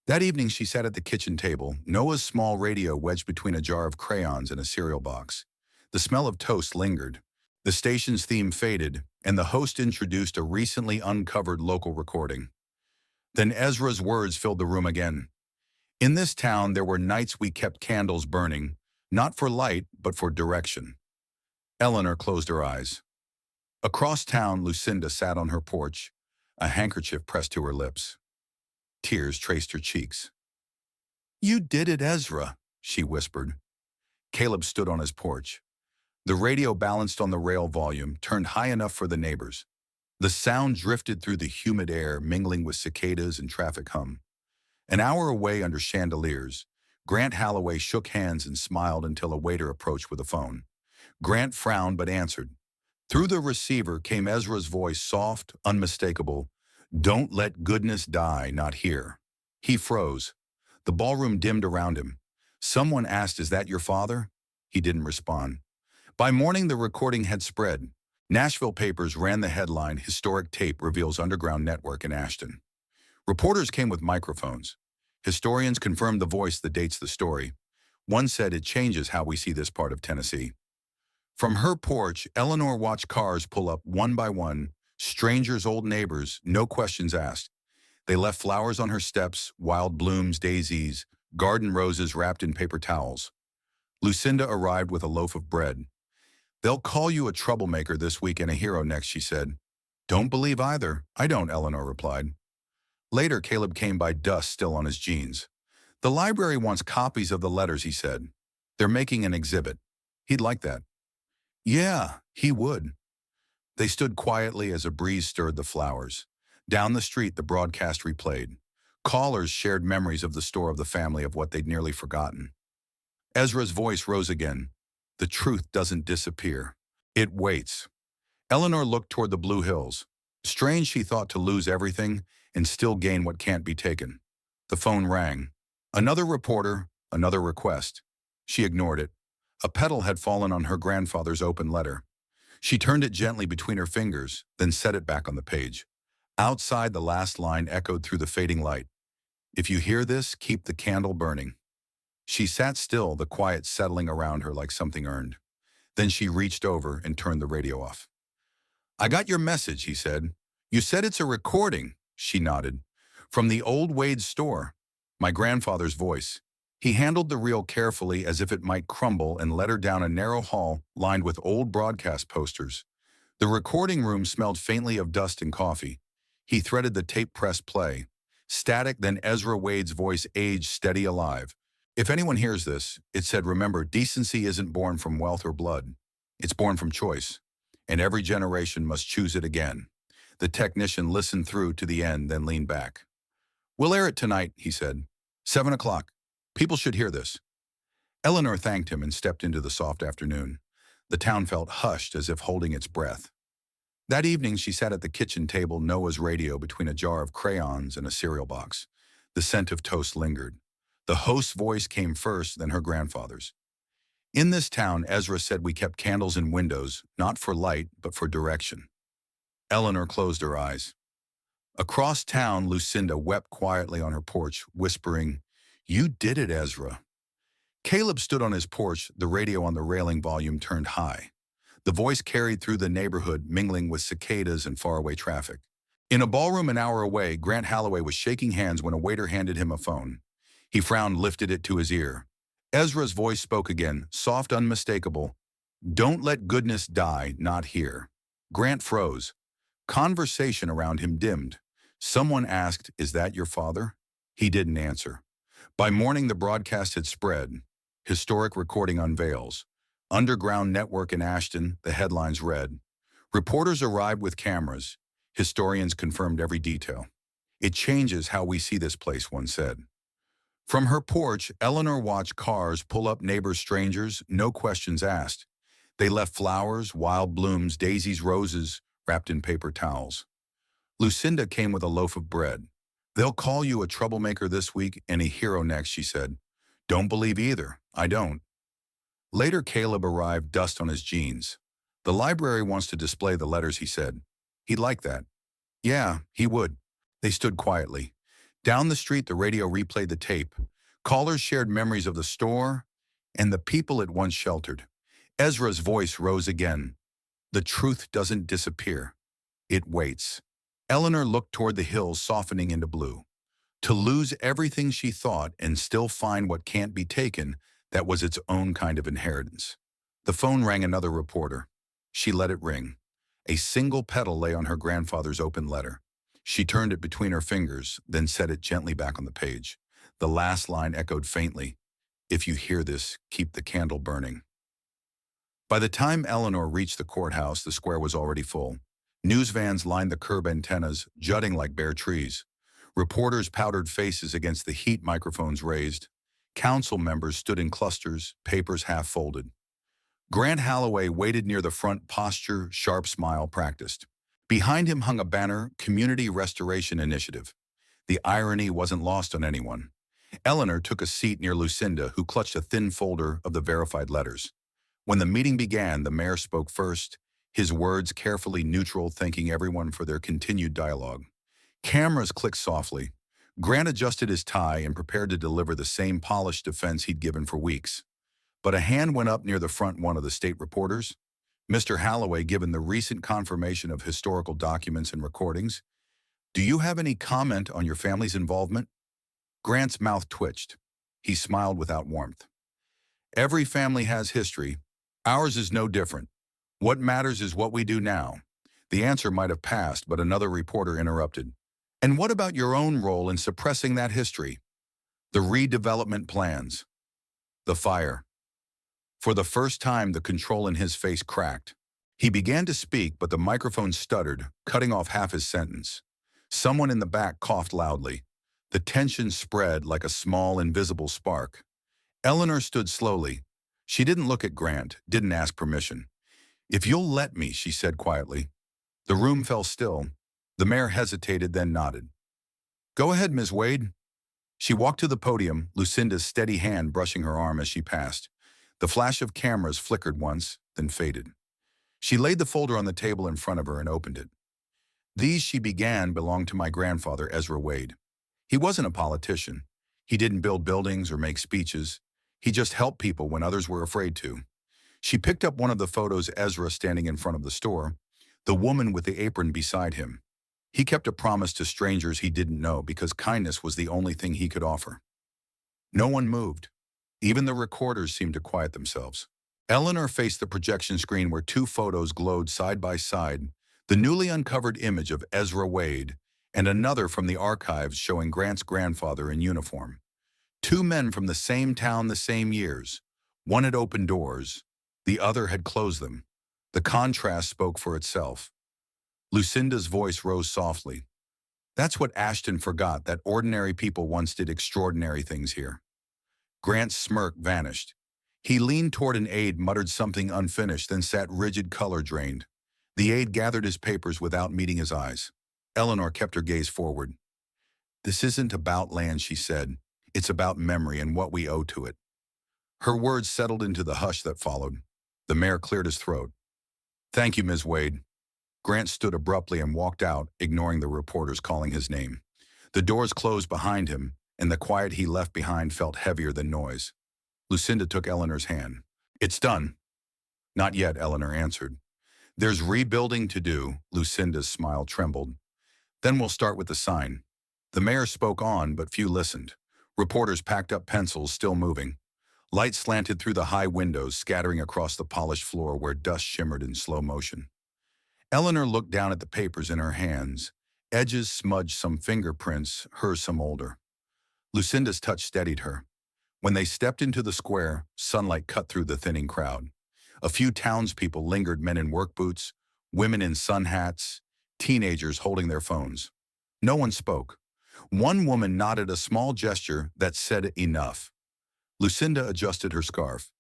That evening she sat at the kitchen table, Noah's small radio wedged between a jar of crayons and a cereal box. The smell of toast lingered. The station's theme faded, and the host introduced a recently uncovered local recording. Then Ezra's words filled the room again. In this town there were nights we kept candles burning, not for light, but for direction. Eleanor closed her eyes. Across town, Lucinda sat on her porch, a handkerchief pressed to her lips. Tears traced her cheeks. "You did it, Ezra," she whispered. Caleb stood on his porch. The radio balanced on the rail volume, turned high enough for the neighbors. The sound drifted through the humid air, mingling with cicadas and traffic hum. An hour away under chandeliers, Grant Holloway shook hands and smiled until a waiter approached with a phone. Grant frowned but answered. Through the receiver came Ezra's voice, soft, unmistakable. "Don't let goodness die, not here." He froze. The ballroom dimmed around him. Someone asked, "Is that your father?" He didn't respond. By morning, the recording had spread. Nashville papers ran the headline, "Historic Tape Reveals Underground Network in Ashton." Reporters came with microphones. Historians confirmed the voice that dates the story. One said it changes how we see this part of Tennessee. From her porch, Eleanor watched cars pull up one by one, strangers, old neighbors, no questions asked. They left flowers on her steps, wild blooms, daisies, garden roses wrapped in paper towels. Lucinda arrived with a loaf of bread. "They'll call you a troublemaker this week and a hero next," she said. "Don't believe either." "I don't," Eleanor replied. Later, Caleb came by, dust still on his jeans. "The library wants copies of the letters," he said. "They're making an exhibit." He'd like that. Yeah, he would. They stood quietly as a breeze stirred the flowers. Down the street, the broadcast replayed. Callers shared memories of the store of the family, of what they'd nearly forgotten. Ezra's voice rose again. "The truth doesn't disappear. It waits." Eleanor looked toward the blue hills. Strange, she thought, to lose everything and still gain what can't be taken. The phone rang. Another reporter, another request. She ignored it. A petal had fallen on her grandfather's open letter. She turned it gently between her fingers, then set it back on the page. Outside, the last line echoed through the fading light. "If you hear this, keep the candle burning." She sat still, the quiet settling around her like something earned. Then she reached over and turned the radio off. "I got your message," he said. "You said it's a recording." She nodded. "From the old Wade store." My grandfather's voice. He handled the reel carefully, as if it might crumble, and led her down a narrow hall lined with old broadcast posters. The recording room smelled faintly of dust and coffee. He threaded the tape press play. Static, then Ezra Wade's voice, aged, steady, alive. "If anyone hears this," it said, "remember, decency isn't born from wealth or blood. It's born from choice. And every generation must choose it again." The technician listened through to the end, then leaned back. "We'll air it tonight," he said. 7 o'clock. People should hear this." Eleanor thanked him and stepped into the soft afternoon. The town felt hushed, as if holding its breath. That evening, she sat at the kitchen table, Noah's radio between a jar of crayons and a cereal box. The scent of toast lingered. The host's voice came first, then her grandfather's. "In this town," Ezra said, "we kept candles in windows, not for light, but for direction." Eleanor closed her eyes. Across town, Lucinda wept quietly on her porch, whispering, "You did it, Ezra." Caleb stood on his porch, the radio on the railing volume turned high. The voice carried through the neighborhood, mingling with cicadas and faraway traffic. In a ballroom an hour away, Grant Holloway was shaking hands when a waiter handed him a phone. He frowned, lifted it to his ear. Ezra's voice spoke again, soft, unmistakable. "Don't let goodness die, not here." Grant froze. Conversation around him dimmed. Someone asked, "Is that your father?" He didn't answer. By morning, the broadcast had spread. Historic recording unveils. Underground network in Ashton, the headlines read. Reporters arrived with cameras. Historians confirmed every detail. "It changes how we see this place," one said. From her porch, Eleanor watched cars pull up, neighbors, strangers, no questions asked. They left flowers, wild blooms, daisies, roses, wrapped in paper towels. Lucinda came with a loaf of bread. "They'll call you a troublemaker this week and a hero next," she said. "Don't believe either." "I don't." Later, Caleb arrived, dust on his jeans. The library wants to display the letters, he said. He'd like that. Yeah, he would. They stood quietly. Down the street, the radio replayed the tape. Callers shared memories of the store and the people it once sheltered. Ezra's voice rose again. The truth doesn't disappear. It waits. Eleanor looked toward the hills softening into blue. To lose everything she thought and still find what can't be taken, that was its own kind of inheritance. The phone rang another reporter. She let it ring. A single petal lay on her grandfather's open letter. She turned it between her fingers, then set it gently back on the page. The last line echoed faintly. If you hear this, keep the candle burning. By the time Eleanor reached the courthouse, the square was already full. News vans lined the curb antennas, jutting like bare trees. Reporters powdered faces against the heat microphones raised. Council members stood in clusters, papers half folded. Grant Holloway waited near the front, posture, sharp smile practiced. Behind him hung a banner, Community Restoration Initiative. The irony wasn't lost on anyone. Eleanor took a seat near Lucinda, who clutched a thin folder of the verified letters. When the meeting began, the mayor spoke first, his words carefully neutral, thanking everyone for their continued dialogue. Cameras clicked softly. Grant adjusted his tie and prepared to deliver the same polished defense he'd given for weeks. But a hand went up near the front one of the state reporters. Mr. Holloway, given the recent confirmation of historical documents and recordings, do you have any comment on your family's involvement? Grant's mouth twitched. He smiled without warmth. Every family has history. Ours is no different. What matters is what we do now. The answer might have passed, but another reporter interrupted. And what about your own role in suppressing that history? The redevelopment plans. The fire. For the first time, the control in his face cracked. He began to speak, but the microphone stuttered, cutting off half his sentence. Someone in the back coughed loudly. The tension spread like a small, invisible spark. Eleanor stood slowly. She didn't look at Grant, didn't ask permission. If you'll let me, she said quietly. The room fell still. The mayor hesitated, then nodded. Go ahead, Ms. Wade. She walked to the podium, Lucinda's steady hand brushing her arm as she passed. The flash of cameras flickered once, then faded. She laid the folder on the table in front of her and opened it. These, she began, belonged to my grandfather, Ezra Wade. He wasn't a politician. He didn't build buildings or make speeches. He just helped people when others were afraid to. She picked up one of the photos, Ezra standing in front of the store, the woman with the apron beside him. He kept a promise to strangers he didn't know because kindness was the only thing he could offer. No one moved. Even the recorders seemed to quiet themselves. Eleanor faced the projection screen where two photos glowed side by side, the newly uncovered image of Ezra Wade and another from the archives showing Grant's grandfather in uniform. Two men from the same town, the same years. One had opened doors, the other had closed them. The contrast spoke for itself. Lucinda's voice rose softly. That's what Ashton forgot, that ordinary people once did extraordinary things here. Grant's smirk vanished. He leaned toward an aide, muttered something unfinished, then sat rigid, color drained. The aide gathered his papers without meeting his eyes. Eleanor kept her gaze forward. This isn't about land, she said. It's about memory and what we owe to it. Her words settled into the hush that followed. The mayor cleared his throat. Thank you, Ms. Wade. Grant stood abruptly and walked out, ignoring the reporters calling his name. The doors closed behind him, and the quiet he left behind felt heavier than noise. Lucinda took Eleanor's hand. It's done. Not yet, Eleanor answered. There's rebuilding to do, Lucinda's smile trembled. Then we'll start with the sign. The mayor spoke on, but few listened. Reporters packed up pencils, still moving. Light slanted through the high windows, scattering across the polished floor where dust shimmered in slow motion. Eleanor looked down at the papers in her hands. Edges smudged, some fingerprints, hers some older. Lucinda's touch steadied her. When they stepped into the square, sunlight cut through the thinning crowd. A few townspeople lingered, men in work boots, women in sun hats, teenagers holding their phones. No one spoke. One woman nodded, a small gesture that said enough. Lucinda adjusted her scarf.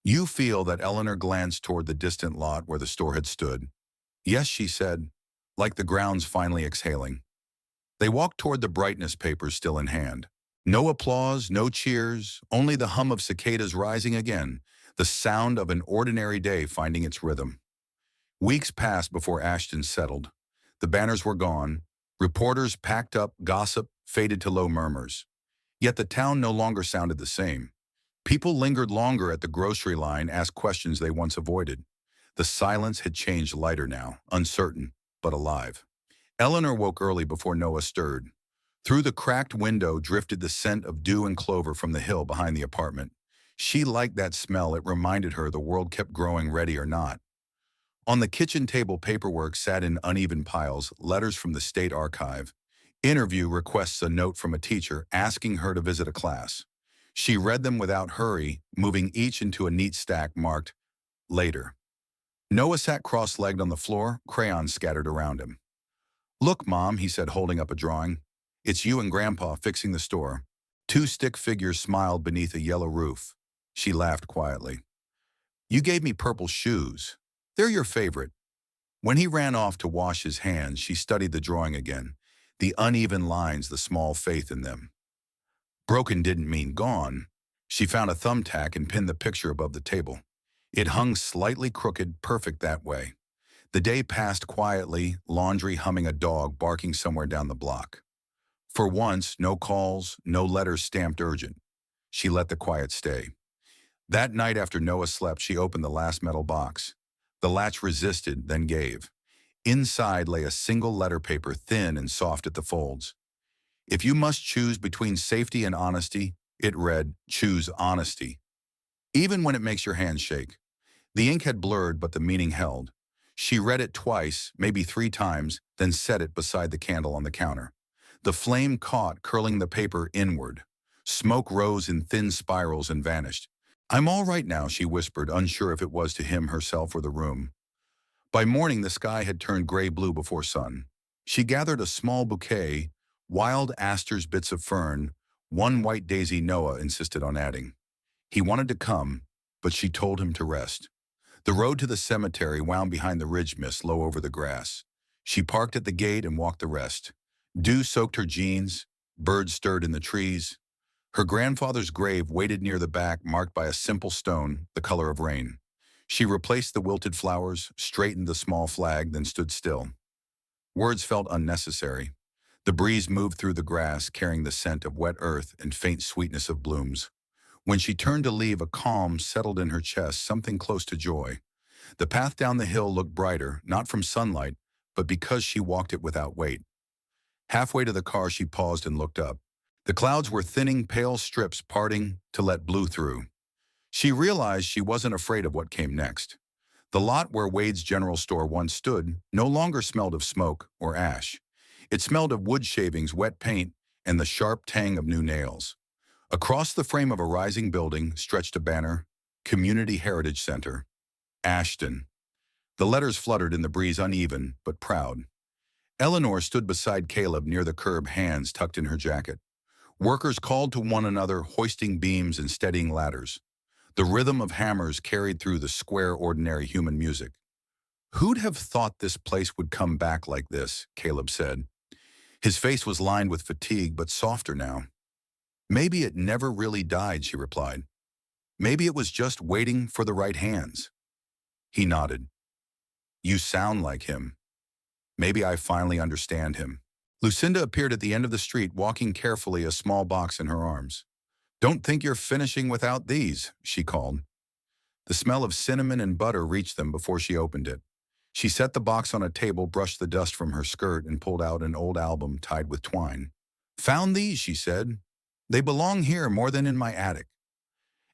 You feel that? Eleanor glanced toward the distant lot where the store had stood. Yes, she said, like the grounds finally exhaling. They walked toward the brightness papers still in hand. No applause, no cheers, only the hum of cicadas rising again, the sound of an ordinary day finding its rhythm. Weeks passed before Ashton settled. The banners were gone. Reporters packed up, gossip faded to low murmurs. Yet the town no longer sounded the same. People lingered longer at the grocery line, asked questions they once avoided. The silence had changed lighter now, uncertain, but alive. Eleanor woke early before Noah stirred. Through the cracked window drifted the scent of dew and clover from the hill behind the apartment. She liked that smell. It reminded her the world kept growing, ready or not. On the kitchen table, paperwork sat in uneven piles, letters from the state archive, interview requests, a note from a teacher asking her to visit a class. She read them without hurry, moving each into a neat stack marked later. Noah sat cross-legged on the floor, crayons scattered around him. "Look, Mom," he said, holding up a drawing. "It's you and Grandpa fixing the store." Two stick figures smiled beneath a yellow roof. She laughed quietly. "You gave me purple shoes. They're your favorite." When he ran off to wash his hands, she studied the drawing again. The uneven lines, the small faith in them. Broken didn't mean gone. She found a thumbtack and pinned the picture above the table. It hung slightly crooked, perfect that way. The day passed quietly, laundry humming, a dog barking somewhere down the block. For once, no calls, no letters stamped urgent. She let the quiet stay. That night after Noah slept, she opened the last metal box. The latch resisted, then gave. Inside lay a single letter paper, thin and soft at the folds. "If you must choose between safety and honesty," it read, "choose honesty. Even when it makes your hands shake." The ink had blurred, but the meaning held. She read it twice, maybe 3 times, then set it beside the candle on the counter. The flame caught, curling the paper inward. Smoke rose in thin spirals and vanished. "I'm all right now," she whispered, unsure if it was to him, herself, or the room. By morning, the sky had turned gray-blue before sun. She gathered a small bouquet, wild asters, bits of fern, one white daisy Noah insisted on adding. He wanted to come, but she told him to rest. The road to the cemetery wound behind the ridge mist, low over the grass. She parked at the gate and walked the rest. Dew soaked her jeans, birds stirred in the trees. Her grandfather's grave waited near the back, marked by a simple stone, the color of rain. She replaced the wilted flowers, straightened the small flag, then stood still. Words felt unnecessary. The breeze moved through the grass, carrying the scent of wet earth and faint sweetness of blooms. When she turned to leave, a calm settled in her chest, something close to joy. The path down the hill looked brighter, not from sunlight, but because she walked it without weight. Halfway to the car, she paused and looked up. The clouds were thinning, pale strips parting to let blue through. She realized she wasn't afraid of what came next. The lot where Wade's general store once stood no longer smelled of smoke or ash. It smelled of wood shavings, wet paint, and the sharp tang of new nails. Across the frame of a rising building stretched a banner, Community Heritage Center, Ashton. The letters fluttered in the breeze, uneven but proud. Eleanor stood beside Caleb near the curb, hands tucked in her jacket. Workers called to one another, hoisting beams and steadying ladders. The rhythm of hammers carried through the square, ordinary human music. "Who'd have thought this place would come back like this?" Caleb said. His face was lined with fatigue, but softer now. "Maybe it never really died," she replied. "Maybe it was just waiting for the right hands." He nodded. "You sound like him. Maybe I finally understand him." Lucinda appeared at the end of the street, walking carefully, a small box in her arms. "Don't think you're finishing without these," she called. The smell of cinnamon and butter reached them before she opened it. She set the box on a table, brushed the dust from her skirt, and pulled out an old album tied with twine. "Found these," she said. "They belong here more than in my attic."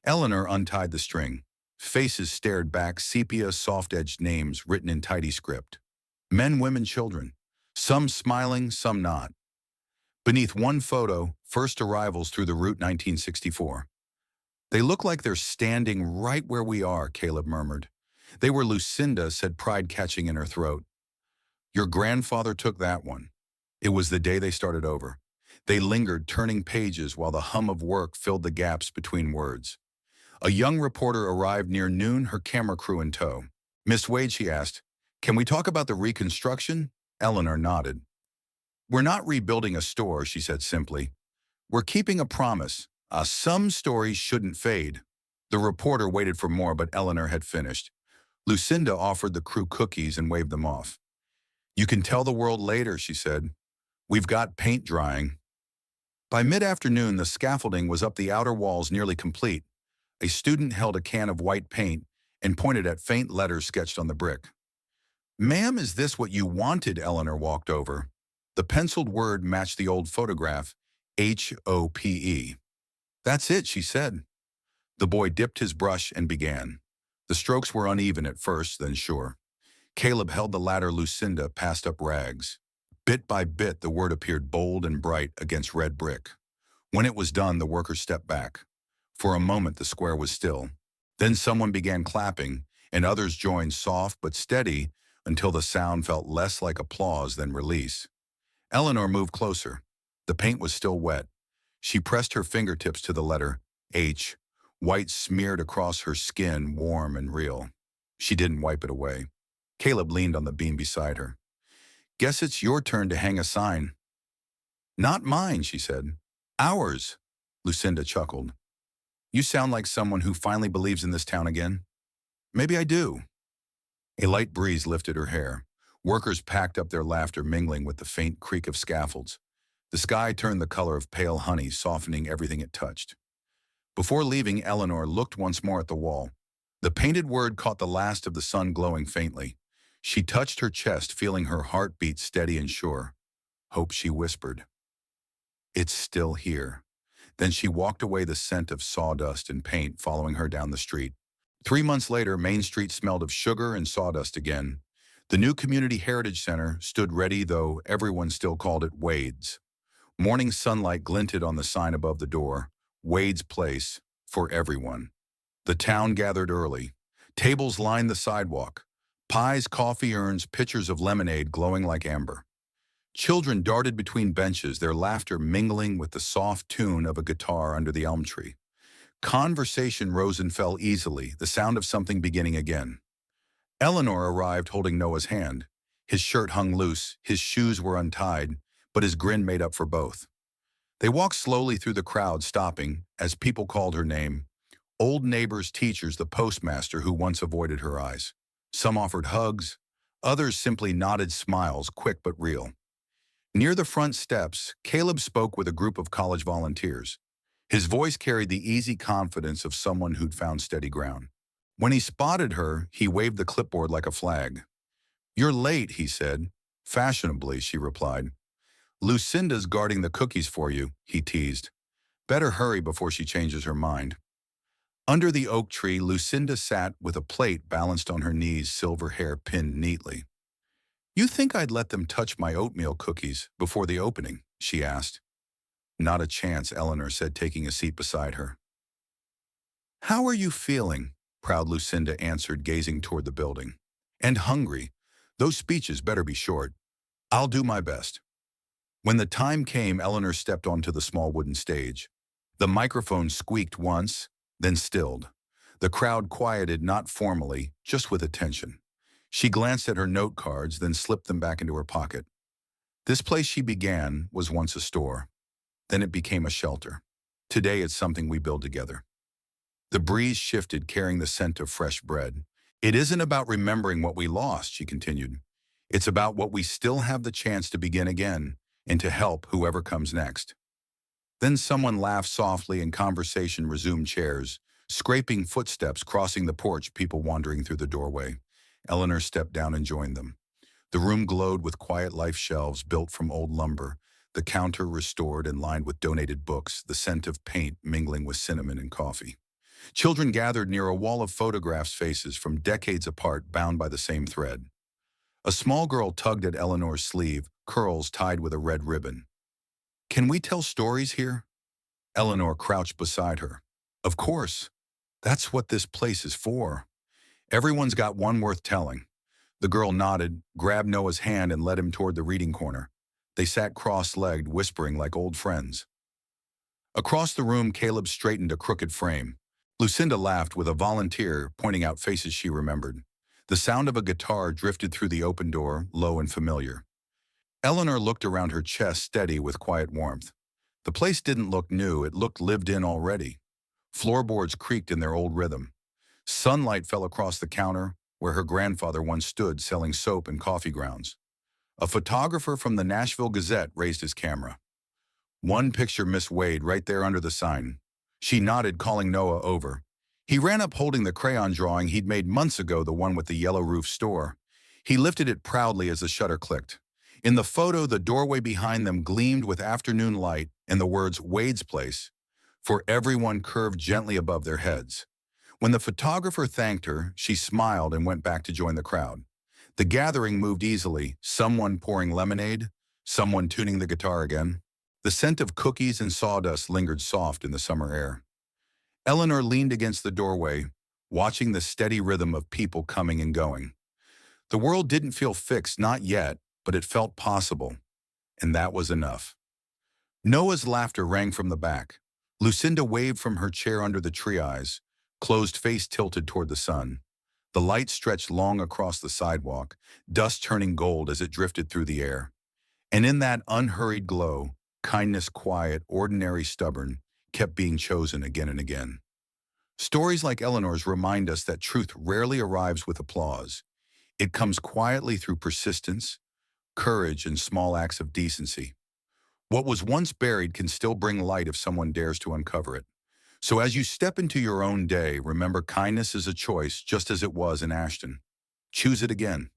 Eleanor untied the string. Faces stared back, sepia, soft-edged names written in tidy script. Men, women, children. Some smiling, some not. Beneath one photo, first arrivals through the Route 1964. "They look like they're standing right where we are," Caleb murmured. "They were Lucinda," said, pride catching in her throat. "Your grandfather took that one." It was the day they started over. They lingered, turning pages while the hum of work filled the gaps between words. A young reporter arrived near noon, her camera crew in tow. "Miss Wade," she asked, "can we talk about the reconstruction?" Eleanor nodded. "We're not rebuilding a store," she said simply. "We're keeping a promise. Some stories shouldn't fade." The reporter waited for more, but Eleanor had finished. Lucinda offered the crew cookies and waved them off. "You can tell the world later," she said. "We've got paint drying." By mid-afternoon, the scaffolding was up the outer walls nearly complete. A student held a can of white paint and pointed at faint letters sketched on the brick. "Ma'am, is this what you wanted?" Eleanor walked over. The penciled word matched the old photograph, HOPE. "That's it," she said. The boy dipped his brush and began. The strokes were uneven at first, then sure. Caleb held the ladder. Lucinda passed up rags. Bit by bit, the word appeared bold and bright against red brick. When it was done, the workers stepped back. For a moment, the square was still. Then someone began clapping, and others joined, soft but steady, until the sound felt less like applause than release. Eleanor moved closer. The paint was still wet. She pressed her fingertips to the letter H, white smeared across her skin, warm and real. She didn't wipe it away. Caleb leaned on the beam beside her. "Guess it's your turn to hang a sign." "Not mine," she said. "Ours," Lucinda chuckled. "You sound like someone who finally believes in this town again." "Maybe I do." A light breeze lifted her hair. Workers packed up their laughter, mingling with the faint creak of scaffolds. The sky turned the color of pale honey, softening everything it touched. Before leaving, Eleanor looked once more at the wall. The painted word caught the last of the sun glowing faintly. She touched her chest, feeling her heart beat steady and sure. "Hope," she whispered. "It's still here." Then she walked away, the scent of sawdust and paint following her down the street. 3 months later, Main Street smelled of sugar and sawdust again. The new Community Heritage Center stood ready, though everyone still called it Wade's. Morning sunlight glinted on the sign above the door, "Wade's Place, for everyone." The town gathered early. Tables lined the sidewalk. Pies, coffee urns, pitchers of lemonade glowing like amber. Children darted between benches, their laughter mingling with the soft tune of a guitar under the elm tree. Conversation rose and fell easily, the sound of something beginning again. Eleanor arrived holding Noah's hand. His shirt hung loose, his shoes were untied, but his grin made up for both. They walked slowly through the crowd, stopping, as people called her name. Old neighbors, teachers, the postmaster who once avoided her eyes. Some offered hugs, others simply nodded smiles, quick but real. Near the front steps, Caleb spoke with a group of college volunteers. His voice carried the easy confidence of someone who'd found steady ground. When he spotted her, he waved the clipboard like a flag. "You're late," he said. "Fashionably," she replied. "Lucinda's guarding the cookies for you," he teased. "Better hurry before she changes her mind." Under the oak tree, Lucinda sat with a plate balanced on her knees, silver hair pinned neatly. "You think I'd let them touch my oatmeal cookies before the opening?" she asked. "Not a chance," Eleanor said, taking a seat beside her. "How are you feeling?" proud Lucinda answered, gazing toward the building. "And hungry. Those speeches better be short." "I'll do my best." When the time came, Eleanor stepped onto the small wooden stage. The microphone squeaked once, then stilled. The crowd quieted, not formally, just with attention. She glanced at her note cards, then slipped them back into her pocket. This place, she began, was once a store. Then it became a shelter. Today it's something we build together. The breeze shifted, carrying the scent of fresh bread. "It isn't about remembering what we lost," she continued. "It's about what we still have the chance to begin again, and to help whoever comes next." Then someone laughed softly and conversation resumed. Chairs, scraping footsteps crossing the porch, people wandering through the doorway. Eleanor stepped down and joined them. The room glowed with quiet life, shelves built from old lumber, the counter restored and lined with donated books, the scent of paint mingling with cinnamon and coffee. Children gathered near a wall of photographs, faces from decades apart, bound by the same thread. A small girl tugged at Eleanor's sleeve, curls tied with a red ribbon. "Can we tell stories here?" Eleanor crouched beside her. "Of course. That's what this place is for. Everyone's got one worth telling." The girl nodded, grabbed Noah's hand and led him toward the reading corner. They sat cross-legged, whispering like old friends. Across the room, Caleb straightened a crooked frame. Lucinda laughed with a volunteer, pointing out faces she remembered. The sound of a guitar drifted through the open door, low and familiar. Eleanor looked around, her chest steady with quiet warmth. The place didn't look new, it looked lived in already. Floorboards creaked in their old rhythm. Sunlight fell across the counter, where her grandfather once stood selling soap and coffee grounds. A photographer from the Nashville Gazette raised his camera. One picture Miss Wade right there under the sign. She nodded, calling Noah over. He ran up holding the crayon drawing he'd made months ago, the one with the yellow roof store. He lifted it proudly as the shutter clicked. In the photo, the doorway behind them gleamed with afternoon light and the words Wade's Place for everyone curved gently above their heads. When the photographer thanked her, she smiled and went back to join the crowd. The gathering moved easily, someone pouring lemonade, someone tuning the guitar again. The scent of cookies and sawdust lingered soft in the summer air. Eleanor leaned against the doorway, watching the steady rhythm of people coming and going. The world didn't feel fixed, not yet, but it felt possible, and that was enough. Noah's laughter rang from the back. Lucinda waved from her chair under the tree eyes, closed face tilted toward the sun. The light stretched long across the sidewalk, dust turning gold as it drifted through the air. And in that unhurried glow, kindness, quiet, ordinary, stubborn, kept being chosen again and again. Stories like Eleanor's remind us that truth rarely arrives with applause. It comes quietly through persistence, courage, and small acts of decency. What was once buried can still bring light if someone dares to uncover it. So as you step into your own day, remember kindness is a choice just as it was in Ashton. Choose it again.